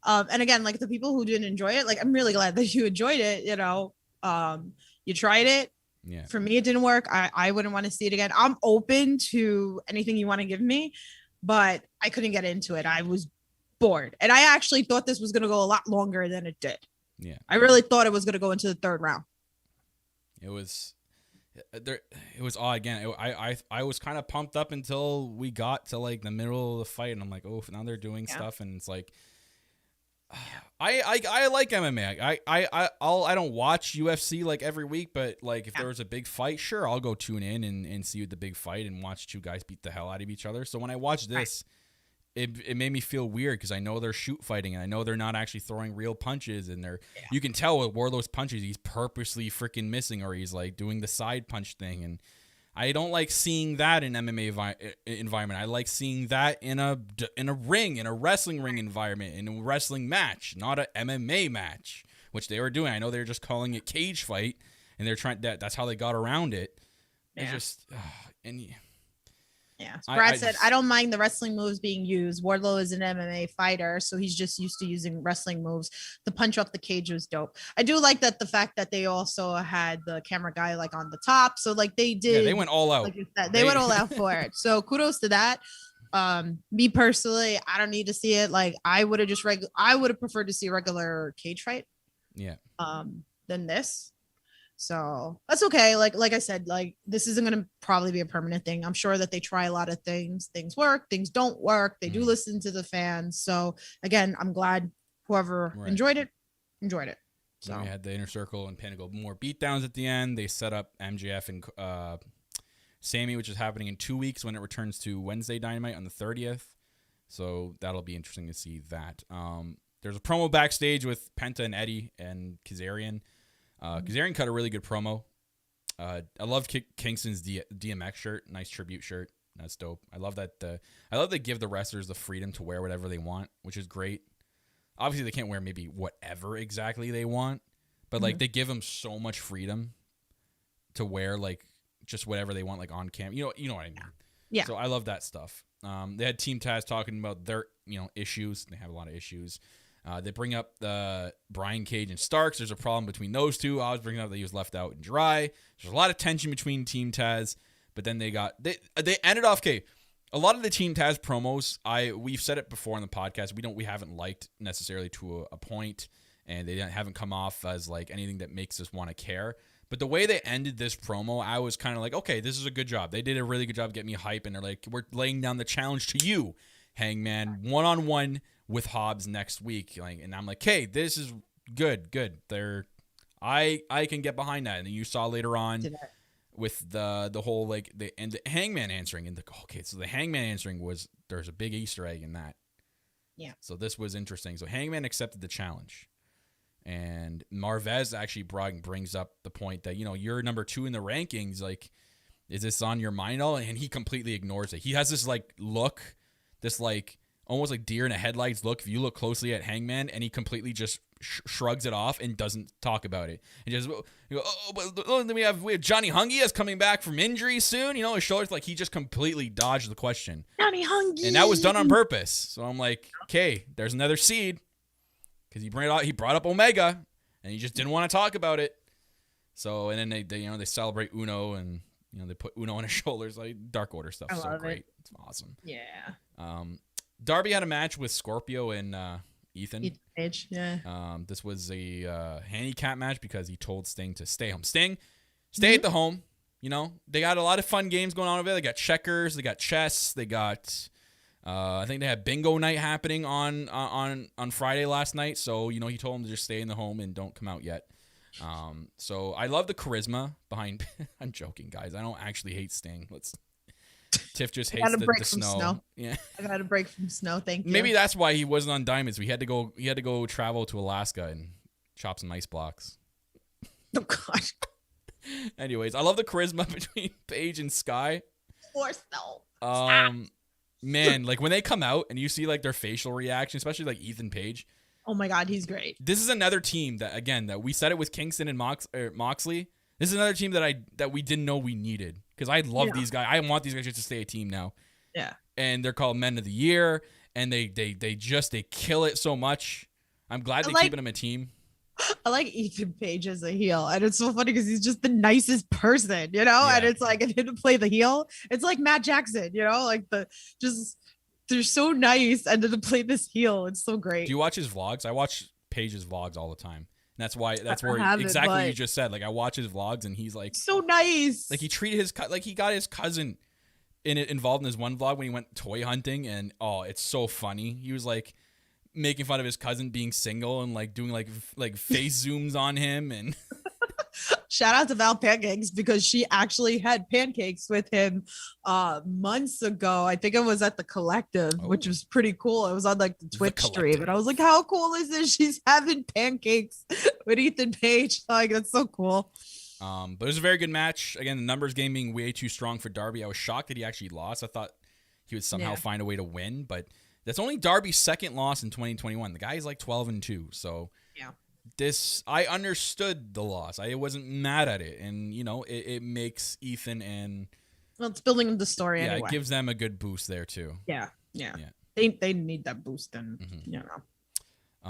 And again, like the people who didn't enjoy it, like I'm really glad that you enjoyed it. You know, you tried it.
Yeah.
For me, it didn't work. I wouldn't want to see it again. I'm open to anything you want to give me, but I couldn't get into it. I was bored, and I actually thought this was going to go a lot longer than it did.
Yeah,
I really thought it was going to go into the third round.
It was odd again. I was kind of pumped up until we got to like the middle of the fight, and I'm like, oh, now they're doing stuff, and it's like, I like MMA. I don't watch UFC like every week, but like if there was a big fight, sure, I'll go tune in and see the big fight and watch two guys beat the hell out of each other. So when I watched this, it made me feel weird because I know they're shoot fighting and I know they're not actually throwing real punches, and you can tell with Wardlow's punches he's purposely freaking missing, or he's like doing the side punch thing, and I don't like seeing that in MMA environment. I like seeing that in a ring, in a wrestling ring environment, in a wrestling match, not a MMA match, which they were doing. I know they're just calling it cage fight, and they're trying that's how they got around it. It's just
Brad said, I don't mind the wrestling moves being used. Wardlow is an MMA fighter, so he's just used to using wrestling moves. The punch off the cage was dope. I do like that the fact that they also had the camera guy like on the top. So like they did.
Yeah, they went all out.
Like you said, they went all out for it. So kudos to that. Me personally, I don't need to see it. Like I would have preferred to see a regular cage fight.
Yeah.
Than this. So that's okay. Like I said, like this isn't going to probably be a permanent thing. I'm sure that they try a lot of things. Things work, things don't work. They do listen to the fans. So again, I'm glad whoever enjoyed it. So
we had the Inner Circle and Pinnacle more beatdowns at the end. They set up MJF and Sammy, which is happening in 2 weeks when it returns to Wednesday Dynamite on the 30th. So that'll be interesting to see that. There's a promo backstage with Penta and Eddie and Kazarian. Kazarian cut a really good promo. I love Kingston's DMX shirt. Nice tribute shirt. That's dope. I love that. I love they give the wrestlers the freedom to wear whatever they want, which is great. Obviously, they can't wear maybe whatever exactly they want, but like they give them so much freedom to wear like just whatever they want, like on cam. You know what I mean?
Yeah.
So I love that stuff. They had Team Taz talking about their issues. They have a lot of issues. They bring up the Brian Cage and Starks. There's a problem between those two. I was bringing up that he was left out and dry. There's a lot of tension between Team Taz, but then they ended off. Okay, a lot of the Team Taz promos, we've said it before in the podcast. We haven't liked necessarily to a point, and they haven't come off as like anything that makes us want to care. But the way they ended this promo, I was kind of like, okay, this is a good job. They did a really good job getting me hype, and they're like, we're laying down the challenge to you, Hangman, one-on-one with Hobbs next week. Like, and I'm like, hey, this is good. I can get behind that. And then you saw later on with the whole like the Hangman answering, and so the Hangman answering there's a big Easter egg in that.
Yeah.
So this was interesting. So Hangman accepted the challenge. And Marvez actually brings up the point that, you're number 2 in the rankings. Like, is this on your mind all? And he completely ignores it. He has this like look, this like almost like deer in the headlights look. If you look closely at Hangman, and he completely just shrugs it off and doesn't talk about it. And just then we have Johnny Hungy coming back from injury soon. His shoulders, like he just completely dodged the question.
Johnny Hungy, and
that was done on purpose. So I'm like, okay, there's another seed. Because he brought up Omega, and he just didn't want to talk about it. So, and then they celebrate Uno, and You know, they put Uno on his shoulders. Like Dark Order stuff, so great. It's awesome.
Yeah.
Darby had a match with Scorpio and Ethan.
Page, yeah.
This was a handicap match because he told Sting to stay home. Sting, stay at the home. You know, they got a lot of fun games going on over there. They got checkers, they got chess, they got. I think they had bingo night happening on Friday last night. So you know, he told him to just stay in the home and don't come out yet. So I love the charisma behind. I'm joking, guys. I don't actually hate Sting. Tiff just hates the snow. Yeah,
I got a break from snow. Thank you.
Maybe that's why he wasn't on Diamonds. He had to go travel to Alaska and chop some ice blocks.
Oh gosh.
Anyways, I love the charisma between Paige and Sky.
Or snow.
Man, like when they come out and you see like their facial reaction, especially like Ethan Page.
Oh my God, he's great.
This is another team that we said it with Kingston and Moxley. This is another team that we didn't know we needed. Because I love these guys. I want these guys just to stay a team now.
Yeah.
And they're called Men of the Year. And they kill it so much. I'm glad they're keeping them a team.
I like Ethan Page as a heel. And it's so funny because he's just the nicest person, you know? Yeah. And it's like, and him to play the heel, it's like Matt Jackson, you know? Like they're so nice. And then to play this heel, it's so great.
Do you watch his vlogs? I watch Page's vlogs all the time. That's where exactly what you just said. Like I watch his vlogs and he's like
so nice.
Like he treated he got his cousin involved in his one vlog when he went toy hunting, and it's so funny. He was like making fun of his cousin being single and like doing like face zooms on him and
shout out to Val Pancakes because she actually had pancakes with him months ago. I think it was at the Collective, which was pretty cool. It was on like the Twitch stream, and I was like, how cool is this? She's having pancakes with Ethan Page. Like, that's so cool.
But it was a very good match. Again, the numbers game being way too strong for Darby. I was shocked that he actually lost. I thought he would somehow find a way to win, but that's only Darby's second loss in 2021. The guy is like 12-2, so
yeah.
I understood the loss. I wasn't mad at it, and you know, it makes Ethan and
it's building the story.
Yeah,
anyway.
It gives them a good boost there too.
Yeah. They need that boost, and you know.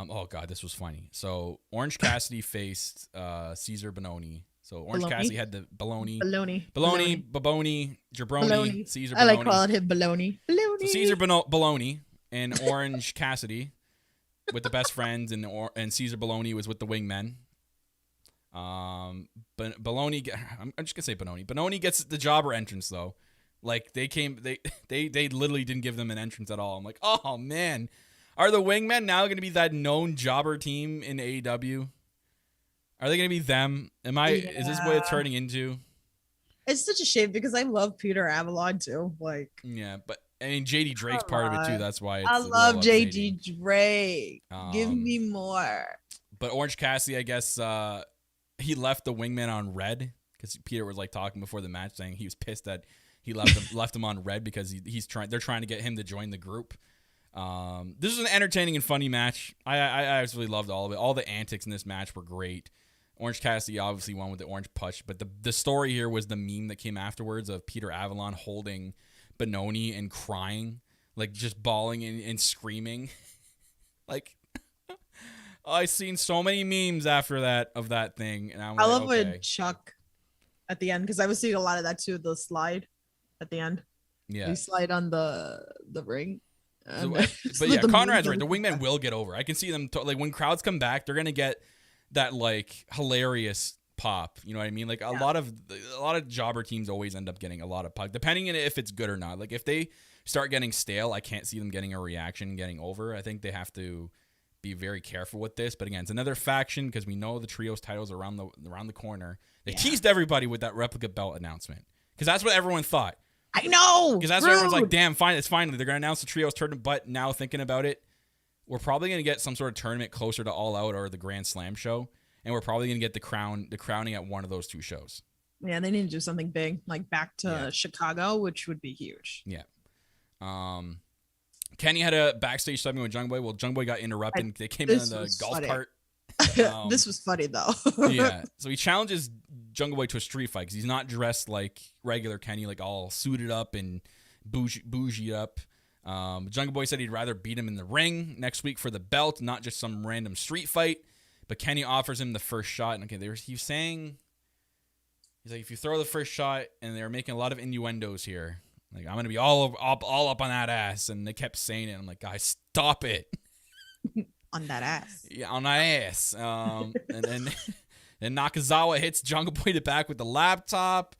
Oh God, this was funny. So Orange Cassidy faced Caesar Bononi. So Orange Cassidy had the baloney, jabroni, Caesar Bononi.
I like calling him baloney.
So Caesar Baloney and Orange Cassidy with the best friends, and Caesar Baloney was with the wingmen. But Baloney, I'm just gonna say Bononi. Bononi gets the jobber entrance though. Like they literally didn't give them an entrance at all. I'm like, oh man, are the wingmen now gonna be that known jobber team in AEW? Are they gonna be them? Is this what it's turning into?
It's such a shame because I love Peter Avalon too. Like,
yeah, but I mean, JD Drake's part of it too. That's why
I love JD Drake. Give me more.
But Orange Cassidy, I guess, he left the wingman on red because Peter was like talking before the match, saying he was pissed that he left him on red because they're trying to get him to join the group. This was an entertaining and funny match. I absolutely loved all of it. All the antics in this match were great. Orange Cassidy obviously won with the orange push, but the story here was the meme that came afterwards of Peter Avalon holding Bononi and crying, like just bawling and screaming. Like, I've seen so many memes after that of that thing, and I
love when Chuck at the end, because I was seeing a lot of that too. The slide at the end, you slide on the ring.
But yeah, Conrad's right. The wingmen will get over. I can see them like when crowds come back, they're gonna get that like hilarious pop. You know what I mean? Like a lot of jobber teams always end up getting a lot of pop, depending on if it's good or not. Like if they start getting stale, I can't see them getting a reaction, getting over. I think they have to be very careful with this. But again, it's another faction because we know the trios titles are around the corner. They teased everybody with that replica belt announcement because that's what everyone thought.
I know.
Because that's what everyone's like, damn, fine, it's finally. They're going to announce the trios tournament, but now thinking about it, we're probably going to get some sort of tournament closer to All Out or the Grand Slam show, and we're probably going to get the crowning at one of those two shows.
Yeah, they need to do something big, like back to Chicago, which would be huge.
Yeah. Kenny had a backstage segment with Jungle Boy. Well, Jungle Boy got interrupted. They came in the golf cart.
This was funny, though.
Yeah. So he challenges Jungle Boy to a street fight because he's not dressed like regular Kenny, like all suited up and bougie up. Jungle Boy said he'd rather beat him in the ring next week for the belt, not just some random street fight. But Kenny offers him the first shot. And okay, he was saying He's like, if you throw the first shot, and they're making a lot of innuendos here. Like, I'm going to be all up on that ass. And they kept saying it. I'm like, guys, stop it.
On that ass.
Yeah, on that ass. And then Nakazawa hits Jungle Boy to back with the laptop.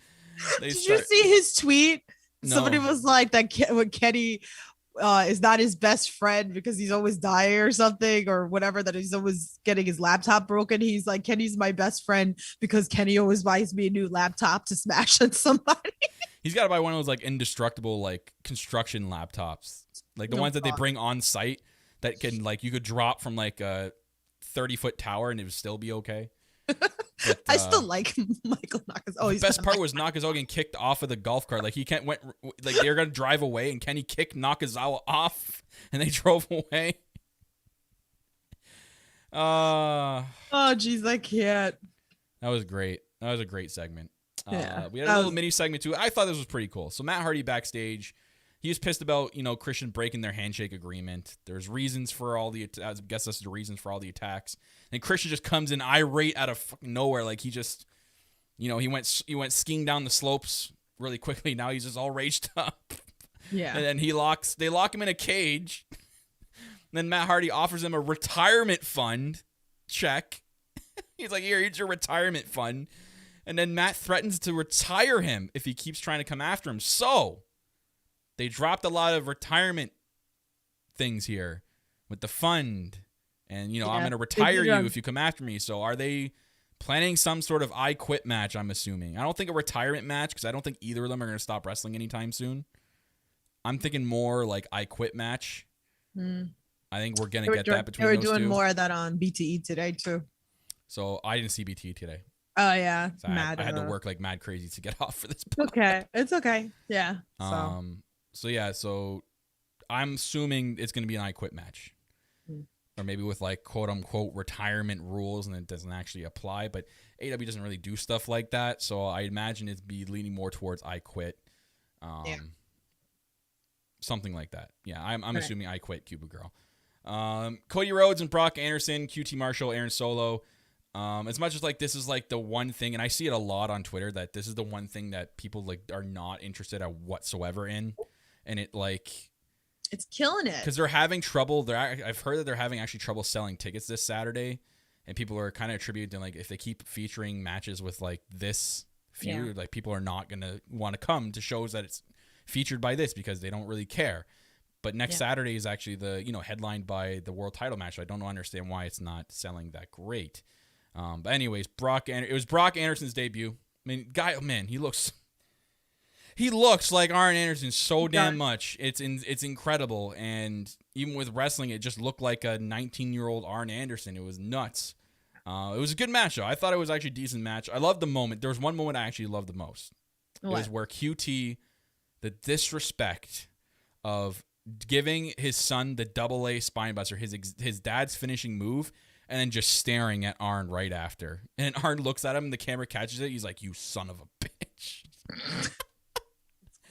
Did you see his tweet?
No.
Somebody was like that when Kenny is not his best friend because he's always dying or something or whatever, that he's always getting his laptop broken. He's like, Kenny's my best friend because Kenny always buys me a new laptop to smash at somebody.
He's got to buy one of those like indestructible like construction laptops, like the ones that they bring on site that can like you could drop from like a 30-foot tower and it would still be okay. But,
I still like Michael Nakazawa.
The best part was Nakazawa getting kicked off of the golf cart. Like he went like they were gonna drive away, and Kenny kicked Nakazawa off, and they drove away.
Oh geez, I can't.
That was great. That was a great segment.
Yeah,
we had a little mini segment too. I thought this was pretty cool. So Matt Hardy backstage, he was pissed about Christian breaking their handshake agreement. There's reasons for all the. I guess that's the reasons for all the attacks. And Christian just comes in irate out of fucking nowhere, like he just, he went skiing down the slopes really quickly. Now he's just all raged up.
Yeah.
And then they lock him in a cage. And then Matt Hardy offers him a retirement fund check. He's like, here's your retirement fund. And then Matt threatens to retire him if he keeps trying to come after him. So they dropped a lot of retirement things here with the fund. And, I'm going to retire you if you come after me. So are they planning some sort of I Quit match, I'm assuming? I don't think a retirement match, because I don't think either of them are going to stop wrestling anytime soon. I'm thinking more like I Quit match. I think we're going to get that between those two.
They were doing more of that on BTE today, too.
So I didn't see BTE today.
Oh, yeah.
So I had to work like mad crazy to get off for this podcast.
Okay. It's okay. Yeah.
So I'm assuming it's going to be an I Quit match. Or maybe with like quote unquote retirement rules and it doesn't actually apply. But AEW doesn't really do stuff like that. So I imagine it'd be leaning more towards I Quit. Something like that. Yeah, I'm assuming I Quit, Cuba Girl. Cody Rhodes and Brock Anderson, QT Marshall, Aaron Solo. As much as like this is like the one thing, and I see it a lot on Twitter, that this is the one thing that people like are not interested at whatsoever in. And it like...
It's killing it.
Because they're having trouble. I've heard that they're having actually trouble selling tickets this Saturday, and people are kind of attributing like if they keep featuring matches with like this feud, like people are not gonna want to come to shows that it's featured by this because they don't really care. But next Saturday is actually the headlined by the world title match. So I don't understand why it's not selling that great. But anyways, it was Brock Anderson's debut. I mean, he looks like Arn Anderson so damn much. It's incredible. And even with wrestling, it just looked like a 19-year-old Arn Anderson. It was nuts. It was a good match, though. I thought it was actually a decent match. I loved the moment. There was one moment I actually loved the most. What? It was where QT, the disrespect of giving his son the AA spinebuster, his dad's finishing move, and then just staring at Arn right after. And Arn looks at him, and the camera catches it. He's like, "You son of a bitch."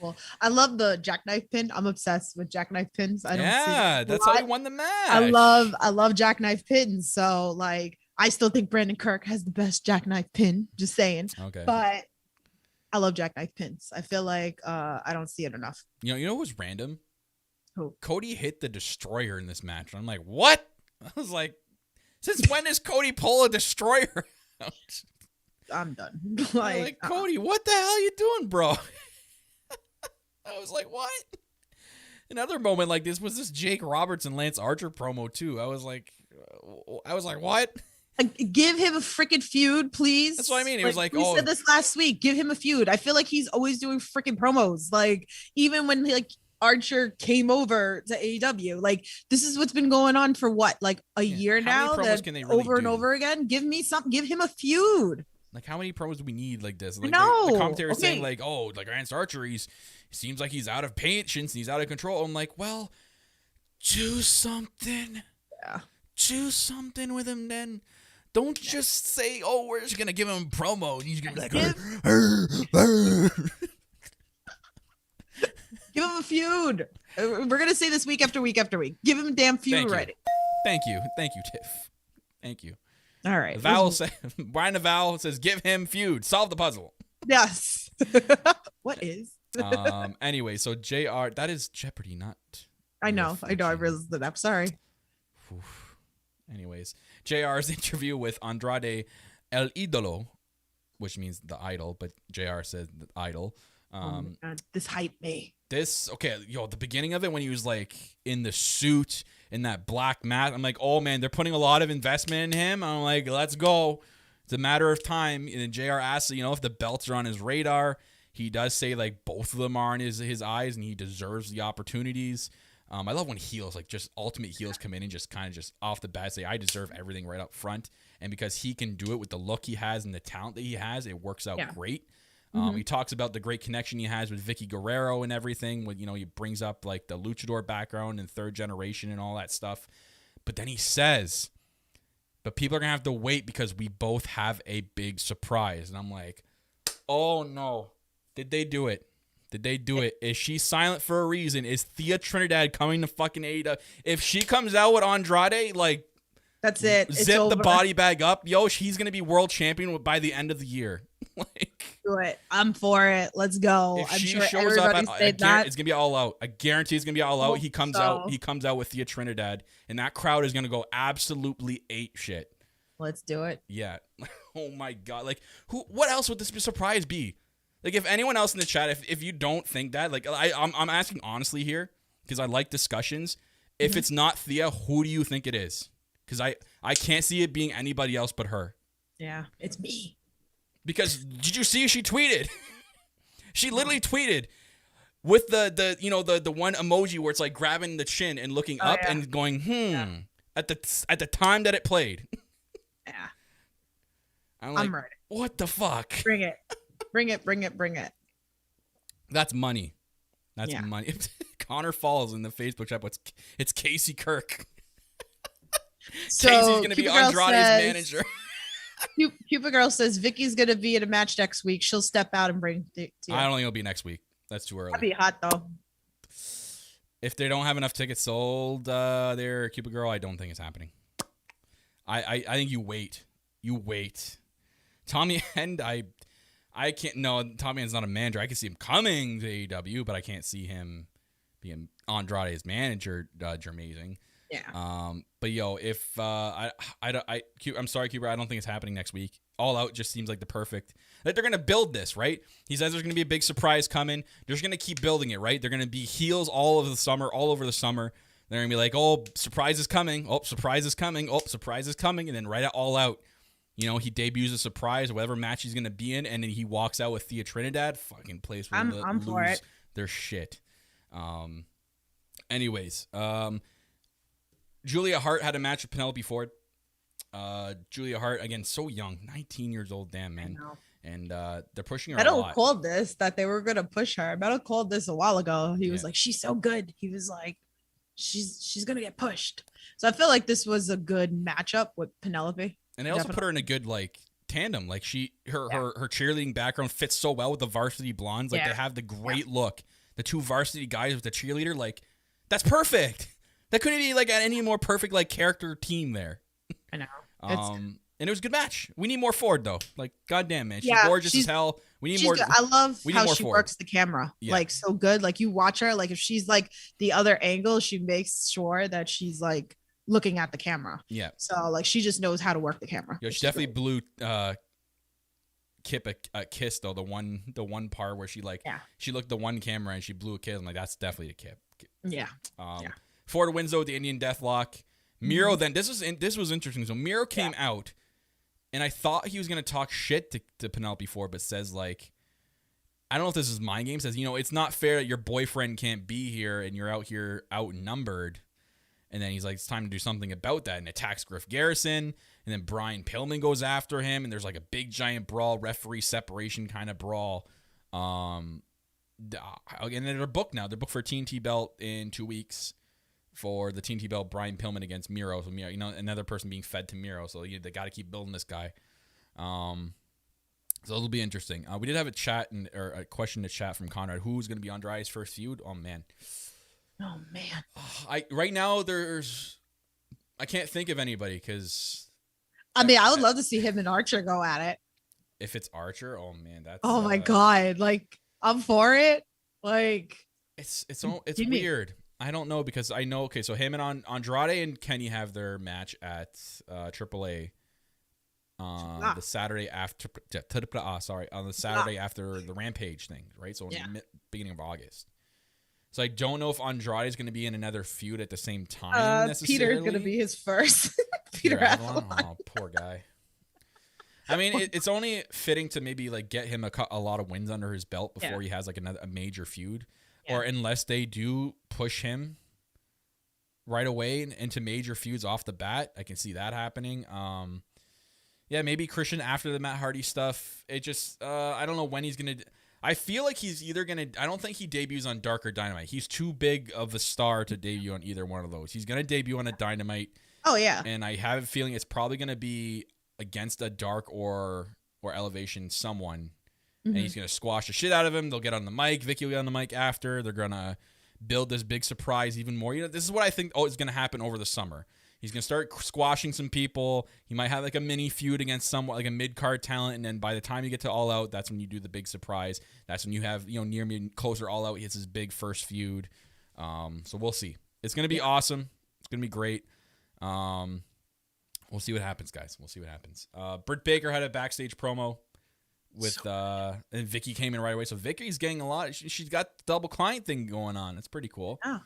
Well, I love the jackknife pin. I'm obsessed with jackknife pins.
That's how he won the match.
I love jackknife pins. So like, I still think Brandon Kirk has the best jackknife pin. Just saying. Okay. But I love jackknife pins. I feel like I don't see it enough.
You know what was random?
Who?
Cody hit the Destroyer in this match. I'm like, what? I was like, since when does Cody pull a Destroyer out?
I'm done.
like Cody, what the hell are you doing, bro? I was like, what? Another moment like this was this Jake Roberts and Lance Archer promo too. I was like, what?
Give him a freaking feud, please.
That's what I mean. It was like,
we said this last week. Give him a feud. I feel like he's always doing freaking promos. Like even when like Archer came over to AEW, like this is what's been going on for what, like a year now.
That can they really
over and over again. Give me something. Give him a feud.
Like how many promos do we need like this? Like
no,
the commentator is saying like, oh, like Lance Archer, he seems like he's out of patience and he's out of control. I'm like, well, do something.
Yeah.
Do something with him then. Don't just say, oh, we're just gonna give him a promo and he's gonna be like,
give him a feud. We're gonna say this week after week after week. Give him a damn feud already.
Thank you, Tiff. Thank you.
All right.
Brian Naval says, give him feud. Solve the puzzle.
Yes. What is?
Anyway, so JR, that is Jeopardy, not.
I know. I realized that. I'm sorry.
Oof. Anyways, JR's interview with Andrade El Idolo, which means the idol, but JR said the idol.
Oh my God, this hype me.
The beginning of it when he was like in the suit in that black mat, I'm like, oh man, they're putting a lot of investment in him. I'm like, let's go. It's a matter of time. And then JR asks, if the belts are on his radar. He does say like both of them are in his eyes, and he deserves the opportunities. I love when heels, like just ultimate heels, come in and just kind of just off the bat say, I deserve everything right up front. And because he can do it with the look he has and the talent that he has, it works out great. He talks about the great connection he has with Vicky Guerrero and everything. With he brings up like the luchador background and third generation and all that stuff. But then he says, but people are going to have to wait because we both have a big surprise. And I'm like, oh no. Did they do it? Did they do it? Is she silent for a reason? Is Thea Trinidad coming to fucking AEW? If she comes out with Andrade, like,
that's it.
Zip the body bag up. Yo, she's going to be world champion by the end of the year. Like,
do it. I'm for it. Let's go.
If
I'm
she
sure
shows up, it's
that.
going to be all out. I guarantee it's going to be all out. He comes out with Thea Trinidad, and that crowd is going to go absolutely ape shit.
Let's do it.
Yeah. Oh my God. Like, what else would this surprise be? Like, if anyone else in the chat, if you don't think that, like, I'm asking honestly here because I like discussions. If it's not Thea, who do you think it is? Because I can't see it being anybody else but her.
Yeah, it's me.
Because did you see she tweeted? She literally tweeted with the one emoji where it's like grabbing the chin and looking up and going at the time that it played.
Yeah.
I'm ready. What the fuck?
Bring it. Bring it.
That's money. That's money. Connor Falls in the Facebook chat. It's Casey Kirk.
So
Casey's going to be Andrade's manager.
Cuba Girl says Vicky's going to be in a match next week. She'll step out and bring I
don't think it'll be next week. That's too early.
That'd be hot, though.
If they don't have enough tickets sold there, Cuba Girl, I don't think it's happening. I think you wait. You wait. Tommy End, I can't. No, Tommy End's not a manager. I can see him coming to AEW, but I can't see him being Andrade's manager. Amazing.
Yeah.
But yo, if I'm sorry, Cuba, I don't think it's happening next week. All Out just seems like the perfect. Like they're gonna build this, right? He says there's gonna be a big surprise coming. They're just gonna keep building it, right? They're gonna be heels all over the summer. They're gonna be like, oh, surprise is coming. Oh, surprise is coming. Oh, surprise is coming, and then right at All Out. He debuts a surprise, whatever match he's going to be in, and then he walks out with Thea Trinidad. Fucking place will
I'm for
lose
it.
their shit. Anyways, Julia Hart had a match with Penelope Ford. Julia Hart, again, so young, 19 years old, damn, man. And they're pushing her a lot.
Metal called this, that they were going to push her. Metal called this a while ago. He was like, she's so good. He was like, she's going to get pushed. So I feel like this was a good matchup with Penelope.
And they also put her in a good tandem. Like her cheerleading background fits so well with the Varsity Blondes. Like they have the great look. The two varsity guys with the cheerleader, like that's perfect. That couldn't be like any more perfect like character team there.
I know.
And it was a good match. We need more Ford though. Like goddamn man, she's gorgeous as hell. We need more.
Good. I love how she
Ford.
works the camera. Yeah. Like so good. Like you watch her. Like if she's like the other angle, she makes sure that she's like looking at the camera. Yeah. So like she just knows how to work the camera.
Yo, she definitely blew Kip a kiss though. The one part where she she looked at the one camera and she blew a kiss. I'm like, that's definitely a Kip.
Yeah.
Ford wins though with the Indian Deathlock. Miro then this was interesting. So Miro came out, and I thought he was gonna talk shit to Penelope Ford, but says like, I don't know if this is mind game. Says it's not fair that your boyfriend can't be here and you're out here outnumbered. And then he's like, it's time to do something about that, and attacks Griff Garrison. And then Brian Pillman goes after him, and there's like a big giant brawl, referee separation kind of brawl. And they're booked now. They're booked for a TNT belt in 2 weeks for the TNT belt. Brian Pillman against Miro. So Miro, another person being fed to Miro. So they got to keep building this guy. So it'll be interesting. We did have a question to chat from Conrad. Who's going to be Andrade's first feud? Oh man. Right now I can't think of anybody because
I would love to see him and Archer go at it.
If it's Archer, oh man, that's
Oh my god, like I'm for it. Like
it's
give me-
weird. I don't know because I know. Okay, so him and Andrade and Kenny have their match at AAA the Saturday after. On the Saturday after the Rampage thing, right? So in the beginning of August. So I don't know if Andrade is going to be in another feud at the same time.
Peter's going to be his first. Peter Avalon.
Oh, poor guy. I mean, it's only fitting to maybe like get him a lot of wins under his belt before he has like a major feud, or unless they do push him right away into major feuds off the bat. I can see that happening. Maybe Christian after the Matt Hardy stuff. It just I don't know when he's gonna. I feel like he's either gonna. I don't think he debuts on Dark or Dynamite. He's too big of a star to debut on either one of those. He's gonna debut on a Dynamite.
Oh yeah.
And I have a feeling it's probably gonna be against a Dark or Elevation someone, and he's gonna squash the shit out of him. They'll get on the mic. Vicky will get on the mic after. They're gonna build this big surprise even more. This is what I think is gonna happen over the summer. He's gonna start squashing some people. He might have like a mini feud against someone, like a mid-card talent, and then by the time you get to All Out, that's when you do the big surprise. That's when you have near me closer All Out. He hits his big first feud. So we'll see. It's gonna be awesome. It's gonna be great. We'll see what happens, guys. We'll see what happens. Britt Baker had a backstage promo with and Vicky came in right away. So Vicky's getting a lot. She's got the double client thing going on. That's pretty cool.
Oh.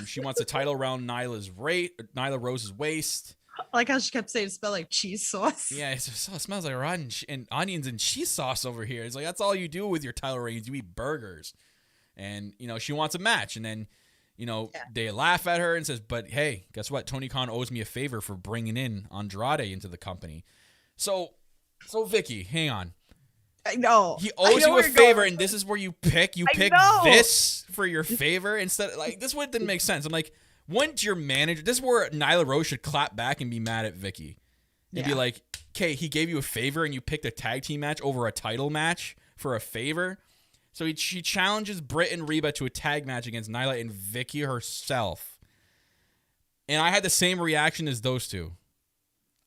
She wants a title around Nyla Rose's waist.
I like how she kept saying it smelled like cheese sauce.
Yeah, it smells like rotten and onions and cheese sauce over here. It's like that's all you do with your title reigns. You eat burgers, and she wants a match, and then they laugh at her and says, "But hey, guess what? Tony Khan owes me a favor for bringing in Andrade into the company." So Vicky, hang on.
I know.
He owes you a favor, and this is where you pick this for your favor instead. Like this one didn't make sense. I'm like, wouldn't your manager? This is where Nyla Rose should clap back and be mad at Vicky and be like, "Okay, he gave you a favor, and you picked a tag team match over a title match for a favor." So she challenges Britt and Reba to a tag match against Nyla and Vicky herself, and I had the same reaction as those two.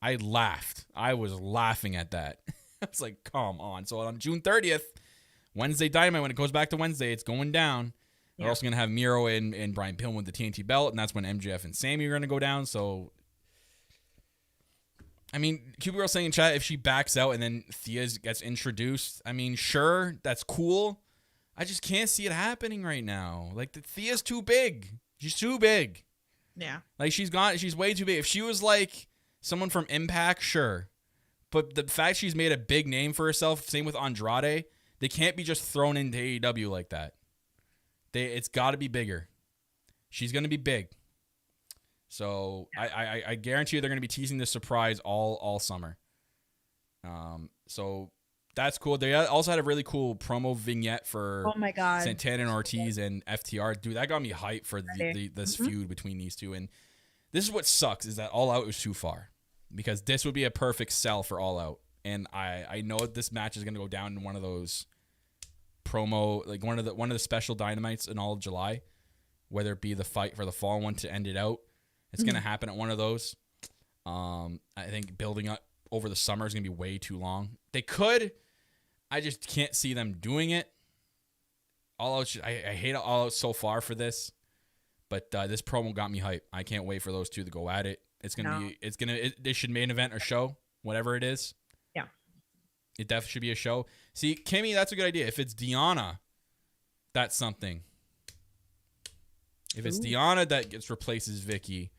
I laughed. I was laughing at that. I was like, come on. So on June 30th, Wednesday Dynamite, when it goes back to Wednesday, it's going down. They're also going to have Miro and Brian Pillman with the TNT belt, and that's when MJF and Sammy are going to go down. So, I mean, people are saying in chat, if she backs out and then Thea gets introduced, I mean, sure, that's cool. I just can't see it happening right now. Like, Thea's too big. She's too big.
Yeah.
Like, she's way too big. If she was like someone from Impact, sure. But the fact she's made a big name for herself, same with Andrade, they can't be just thrown into AEW like that. It's got to be bigger. She's going to be big. So I guarantee you they're going to be teasing this surprise all summer. So that's cool. They also had a really cool promo vignette for Santana and Ortiz and FTR. Dude, that got me hyped for this feud between these two. And this is what sucks is that All Out is too far. Because this would be a perfect sell for All Out. And I know this match is going to go down in one of those promo, like one of the special Dynamites in all of July, whether it be the fight for the fall one to end it out. It's going to happen at one of those. I think building up over the summer is going to be way too long. They could. I just can't see them doing it. All Out, I hate All Out so far for this. But this promo got me hyped. I can't wait for those two to go at it. They should main event or show, whatever it is.
Yeah.
It definitely should be a show. See, Kimmy, that's a good idea. If it's Deonna, that's something. If it's Deonna that replaces Vicky,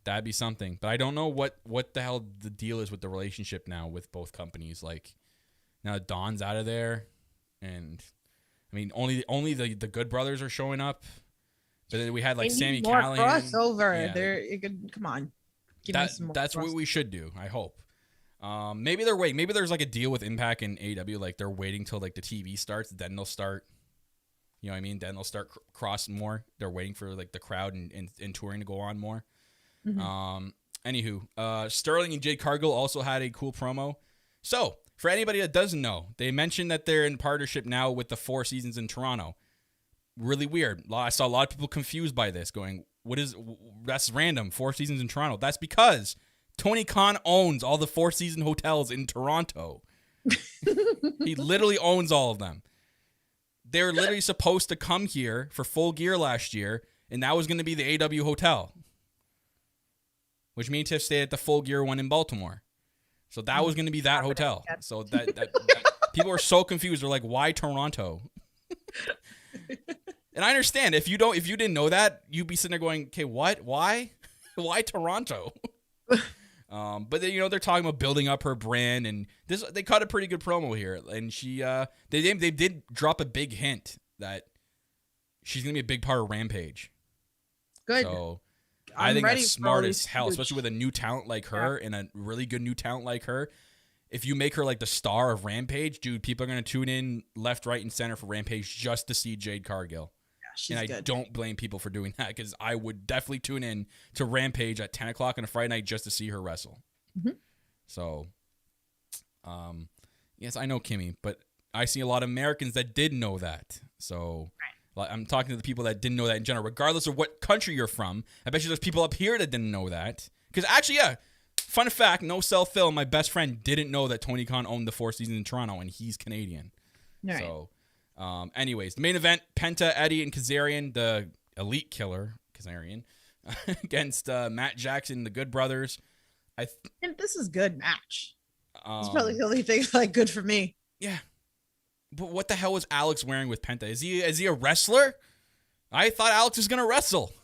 that'd be something. But I don't know what the hell the deal is with the relationship now with both companies. Like, now Dawn's out of there. And, I mean, only the Good Brothers are showing up. But then we had like Sami Callihan.
Crossover.
Yeah.
Come on.
That's what we should do. I hope. Maybe they're waiting. Maybe there's like a deal with Impact and AEW. Like they're waiting till like the TV starts. Then they'll start. You know what I mean? Then they'll start crossing more. They're waiting for like the crowd and touring to go on more. Anywho, Sterling and Jade Cargill also had a cool promo. So for anybody that doesn't know, they mentioned that they're in partnership now with the Four Seasons in Toronto. Really weird. I saw a lot of people confused by this, going, that's random, Four Seasons in Toronto. That's because Tony Khan owns all the Four Season hotels in Toronto. He literally owns all of them. They're literally supposed to come here for Full Gear last year, and that was going to be the AEW hotel, which me and Tiff stayed at the Full Gear one in Baltimore. So that was going to be that hotel. So that people were so confused. They're like, "Why Toronto?" And I understand if you didn't know that, you'd be sitting there going, "Okay, what? Why? Why Toronto?" But then, they're talking about building up her brand, and they cut a pretty good promo here. And they did drop a big hint that she's gonna be a big part of Rampage.
Good.
So I think that's smart as hell, especially with a new talent like her and a really good new talent like her. If you make her like the star of Rampage, dude, people are gonna tune in left, right, and center for Rampage just to see Jade Cargill. And I don't blame people for doing that, because I would definitely tune in to Rampage at 10 o'clock on a Friday night just to see her wrestle. Mm-hmm. So, yes, I know Kimmy, but I see a lot of Americans that did know that. So I'm talking to the people that didn't know that in general, regardless of what country you're from. I bet you there's people up here that didn't know that. Because actually, fun fact, no sell Phil, my best friend, didn't know that Tony Khan owned the Four Seasons in Toronto, and he's Canadian.
Right.
So... anyways, the main event, Penta, Eddie, and Kazarian, the elite killer, Kazarian, against Matt Jackson, the Good Brothers.
And this is good match. It's probably the only thing good for me.
Yeah. But what the hell was Alex wearing with Penta? Is he a wrestler? I thought Alex was going to wrestle.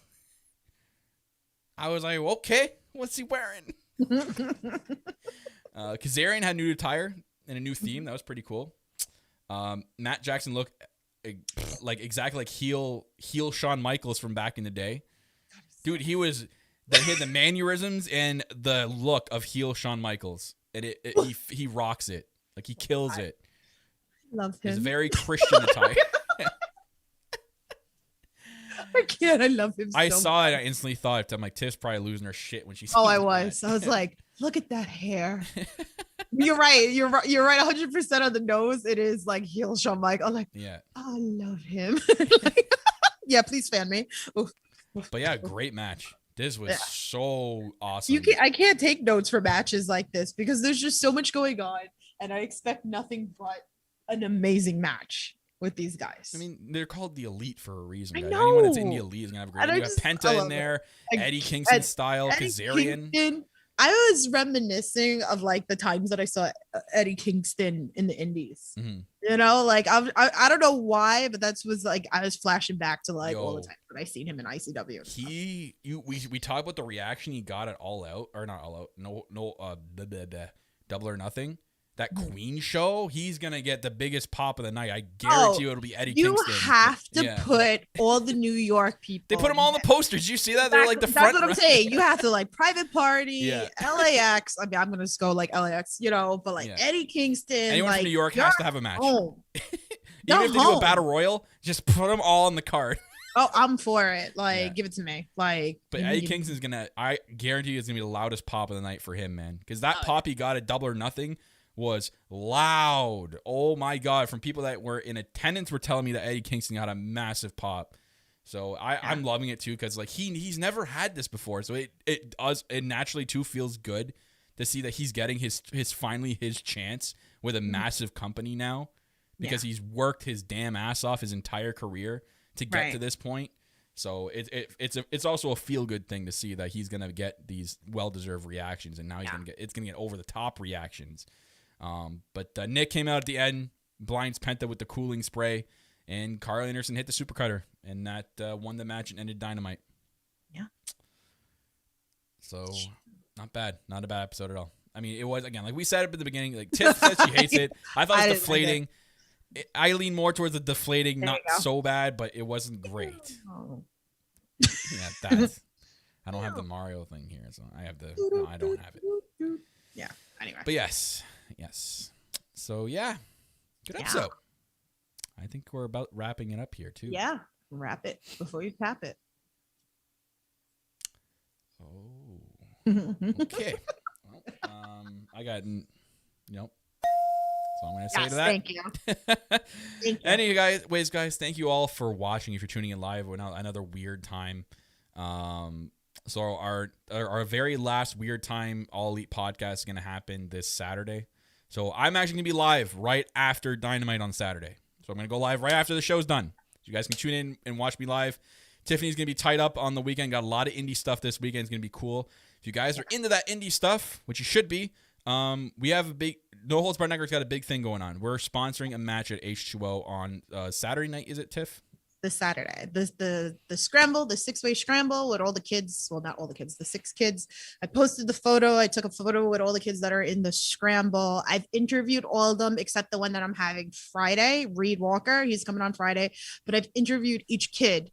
I was like, okay, what's he wearing? Kazarian had new attire and a new theme. That was pretty cool. Matt Jackson looked exactly like heel Shawn Michaels from back in the day. Dude, he had the mannerisms and the look of heel Shawn Michaels. And he rocks it. Like, he kills it.
Love him.
It's very Christian attire.
I can't. I love him.
I saw it. I instantly thought, I'm like, Tiff's probably losing her shit when she sees
I was.
that.
I was like, look at that hair. You're right. You're right. 100% on the nose. It is like heel Shawn Michaels. I'm like,
yeah.
I love him. Yeah, please fan me. Oof.
But yeah, great match. This was so awesome.
I can't take notes for matches like this because there's just so much going on, and I expect nothing but an amazing match with these guys.
I mean, they're called the Elite for a reason.
I
Guys.
know.
Anyone that's in the Elite is gonna have a great. You have Penta in there,
it.
Eddie Kingston style,
Eddie
Kazarian.
Kingston, I was reminiscing of the times that I saw Eddie Kingston in the Indies.
Mm-hmm.
I don't know why, but that was I was flashing back to all the times that I seen him in ICW.
We talked about the reaction he got at All Out, or not All Out, Double or Nothing. That Queen show, he's gonna get the biggest pop of the night. I guarantee you it'll be Eddie Kingston.
You have to put all the New York people.
They put them all on the posters. You see that? They're like the front.
That's what I'm saying. You have to Private Party, LAX. I mean, I'm gonna just go LAX, but Eddie Kingston.
Anyone from New York has to have a match. Even if they do a battle royal, just put them all on the card.
Oh, I'm for it. Give it to me.
But Eddie Kingston's I guarantee you it's gonna be the loudest pop of the night for him, man. Because that pop he got at Double or Nothing was loud. Oh my God. From people that were in attendance were telling me that Eddie Kingston got a massive pop. So I'm loving it too, because he's never had this before. So it naturally too feels good to see that he's getting his finally his chance with a massive company now, because he's worked his damn ass off his entire career to get to this point. So it's also a feel good thing to see that he's gonna get these well deserved reactions, and now he's gonna get over the top reactions. But Nick came out at the end, blinds Penta with the cooling spray, and Carl Anderson hit the supercutter, and that won the match and ended Dynamite.
Yeah.
So not bad, not a bad episode at all. I mean, it was, again, like we said at the beginning, Tiff said she hates it. I thought it was deflating. I lean more towards the deflating, not so bad, but it wasn't great.
Oh.
Yeah, I don't have the Mario thing here, so I have no, I don't have it.
Yeah. Anyway.
But yes. So yeah, good episode. I think we're about wrapping it up here too.
Yeah, wrap it before you tap it.
Oh. Okay. Well, I got nope. So I'm going to say to that.
Thank you. Thank you.
Anyways, guys, thank you all for watching. If you're tuning in live, we're now another weird time. So our very last Weird Time All Elite podcast is going to happen this Saturday. So I'm actually going to be live right after Dynamite on Saturday. So I'm going to go live right after the show's done. So you guys can tune in and watch me live. Tiffany's going to be tied up on the weekend. Got a lot of indie stuff this weekend. It's going to be cool. If you guys are into that indie stuff, which you should be, we have a big... No Holds Barred Network's got a big thing going on. We're sponsoring a match at H2O on Saturday night. Is it, Tiff?
This Saturday, the scramble, the 6-way scramble with all the kids. Well, not all the kids, the 6 kids. I posted the photo. I took a photo with all the kids that are in the scramble. I've interviewed all of them except the one that I'm having Friday, Reed Walker. He's coming on Friday, but I've interviewed each kid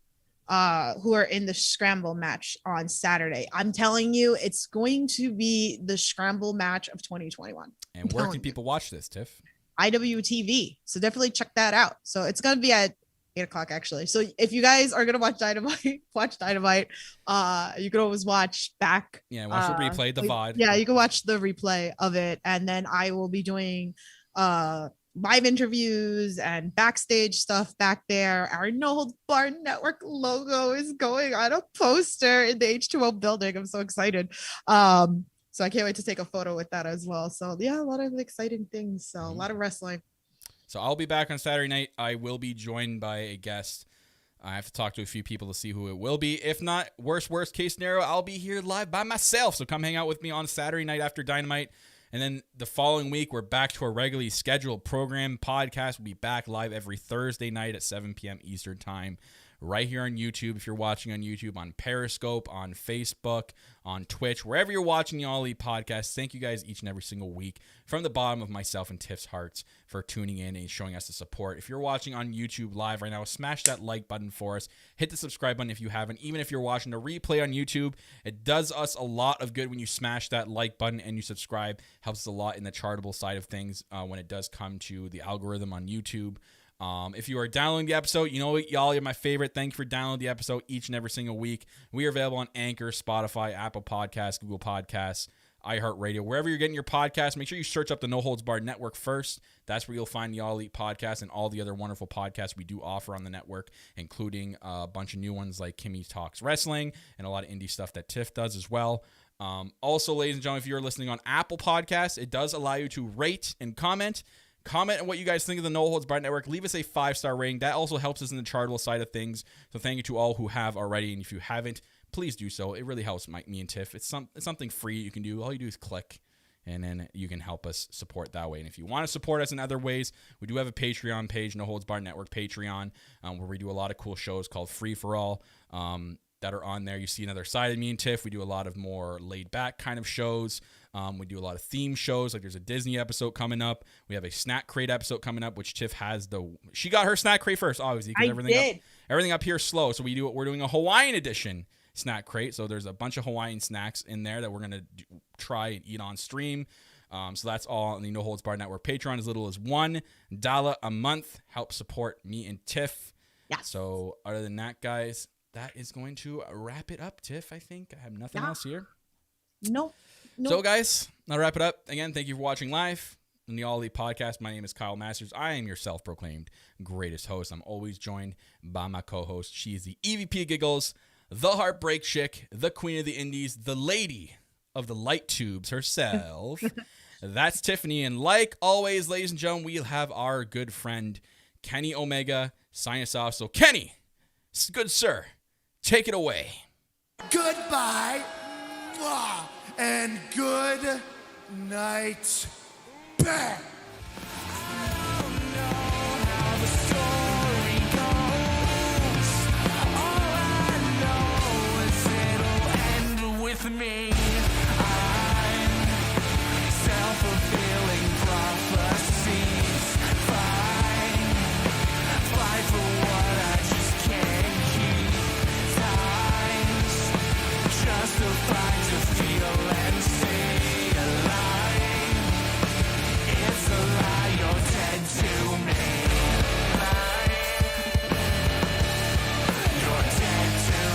who are in the scramble match on Saturday. I'm telling you, it's going to be the scramble match of 2021.
And where can people watch this, Tiff?
IWTV. So definitely check that out. So it's going to be at 8:00 actually. So if you guys are gonna watch Dynamite, you can always watch back.
Yeah, watch the replay, the VOD.
Yeah, you can watch the replay of it, and then I will be doing live interviews and backstage stuff back there. Our No Holds Barred Network logo is going on a poster in the H2O building. I'm so excited. So I can't wait to take a photo with that as well. So yeah, a lot of exciting things. So a lot of wrestling.
So I'll be back on Saturday night. I will be joined by a guest. I have to talk to a few people to see who it will be. If not, worst case scenario, I'll be here live by myself. So come hang out with me on Saturday night after Dynamite. And then the following week, we're back to our regularly scheduled program. Podcast will be back live every Thursday night at 7 p.m. Eastern Time. Right here on YouTube, if you're watching on YouTube, on Periscope, on Facebook, on Twitch, wherever you're watching the All Elite Podcast. Thank you guys each and every single week from the bottom of myself and Tiff's hearts for tuning in and showing us the support. If you're watching on YouTube live right now, smash that like button for us. Hit the subscribe button if you haven't. Even if you're watching the replay on YouTube, it does us a lot of good when you smash that like button and you subscribe. Helps us a lot in the chartable side of things when it does come to the algorithm on YouTube. If you are downloading the episode, you know what, y'all, you're my favorite. Thank you for downloading the episode each and every single week. We are available on Anchor, Spotify, Apple Podcasts, Google Podcasts, iHeartRadio. Wherever you're getting your podcast, make sure you search up the No Holds Barred Network first. That's where you'll find the All Elite Podcast and all the other wonderful podcasts we do offer on the network, including a bunch of new ones like Kimmy Talks Wrestling and a lot of indie stuff that Tiff does as well. Also, ladies and gentlemen, if you're listening on Apple Podcasts, it does allow you to rate and comment. Comment on what you guys think of the No Holds Barred Network. Leave us a 5-star rating. That also helps us in the chartable side of things. So thank you to all who have already. And if you haven't, please do so. It really helps me and Tiff. It's something free you can do. All you do is click, and then you can help us support that way. And if you want to support us in other ways, we do have a Patreon page, No Holds Barred Network Patreon, where we do a lot of cool shows called Free for All. That are on there. You see another side of me and Tiff. We do a lot of more laid back kind of shows. We do a lot of theme shows. Like there's a Disney episode coming up. We have a snack crate episode coming up, which Tiff has she got her snack crate first, obviously, because everything up here is slow. So we're doing a Hawaiian edition snack crate. So there's a bunch of Hawaiian snacks in there that we're gonna try and eat on stream. So that's all on the No Holds Barred Network Patreon. As little as $1 a month. Help support me and Tiff. Yeah. So other than that, guys, that is going to wrap it up, Tiff. I think I have nothing else here.
Nope.
So, guys, I'll wrap it up. Again, thank you for watching live on the All Elite Podcast. My name is Kyle Masters. I am your self-proclaimed greatest host. I'm always joined by my co-host. She is the EVP of Giggles, the Heartbreak Chick, the Queen of the Indies, the Lady of the Light Tubes herself. That's Tiffany. And like always, ladies and gentlemen, we'll have our good friend Kenny Omega sign us off. So, Kenny, good sir, take it away.
Goodbye and good night. Bang.
Me.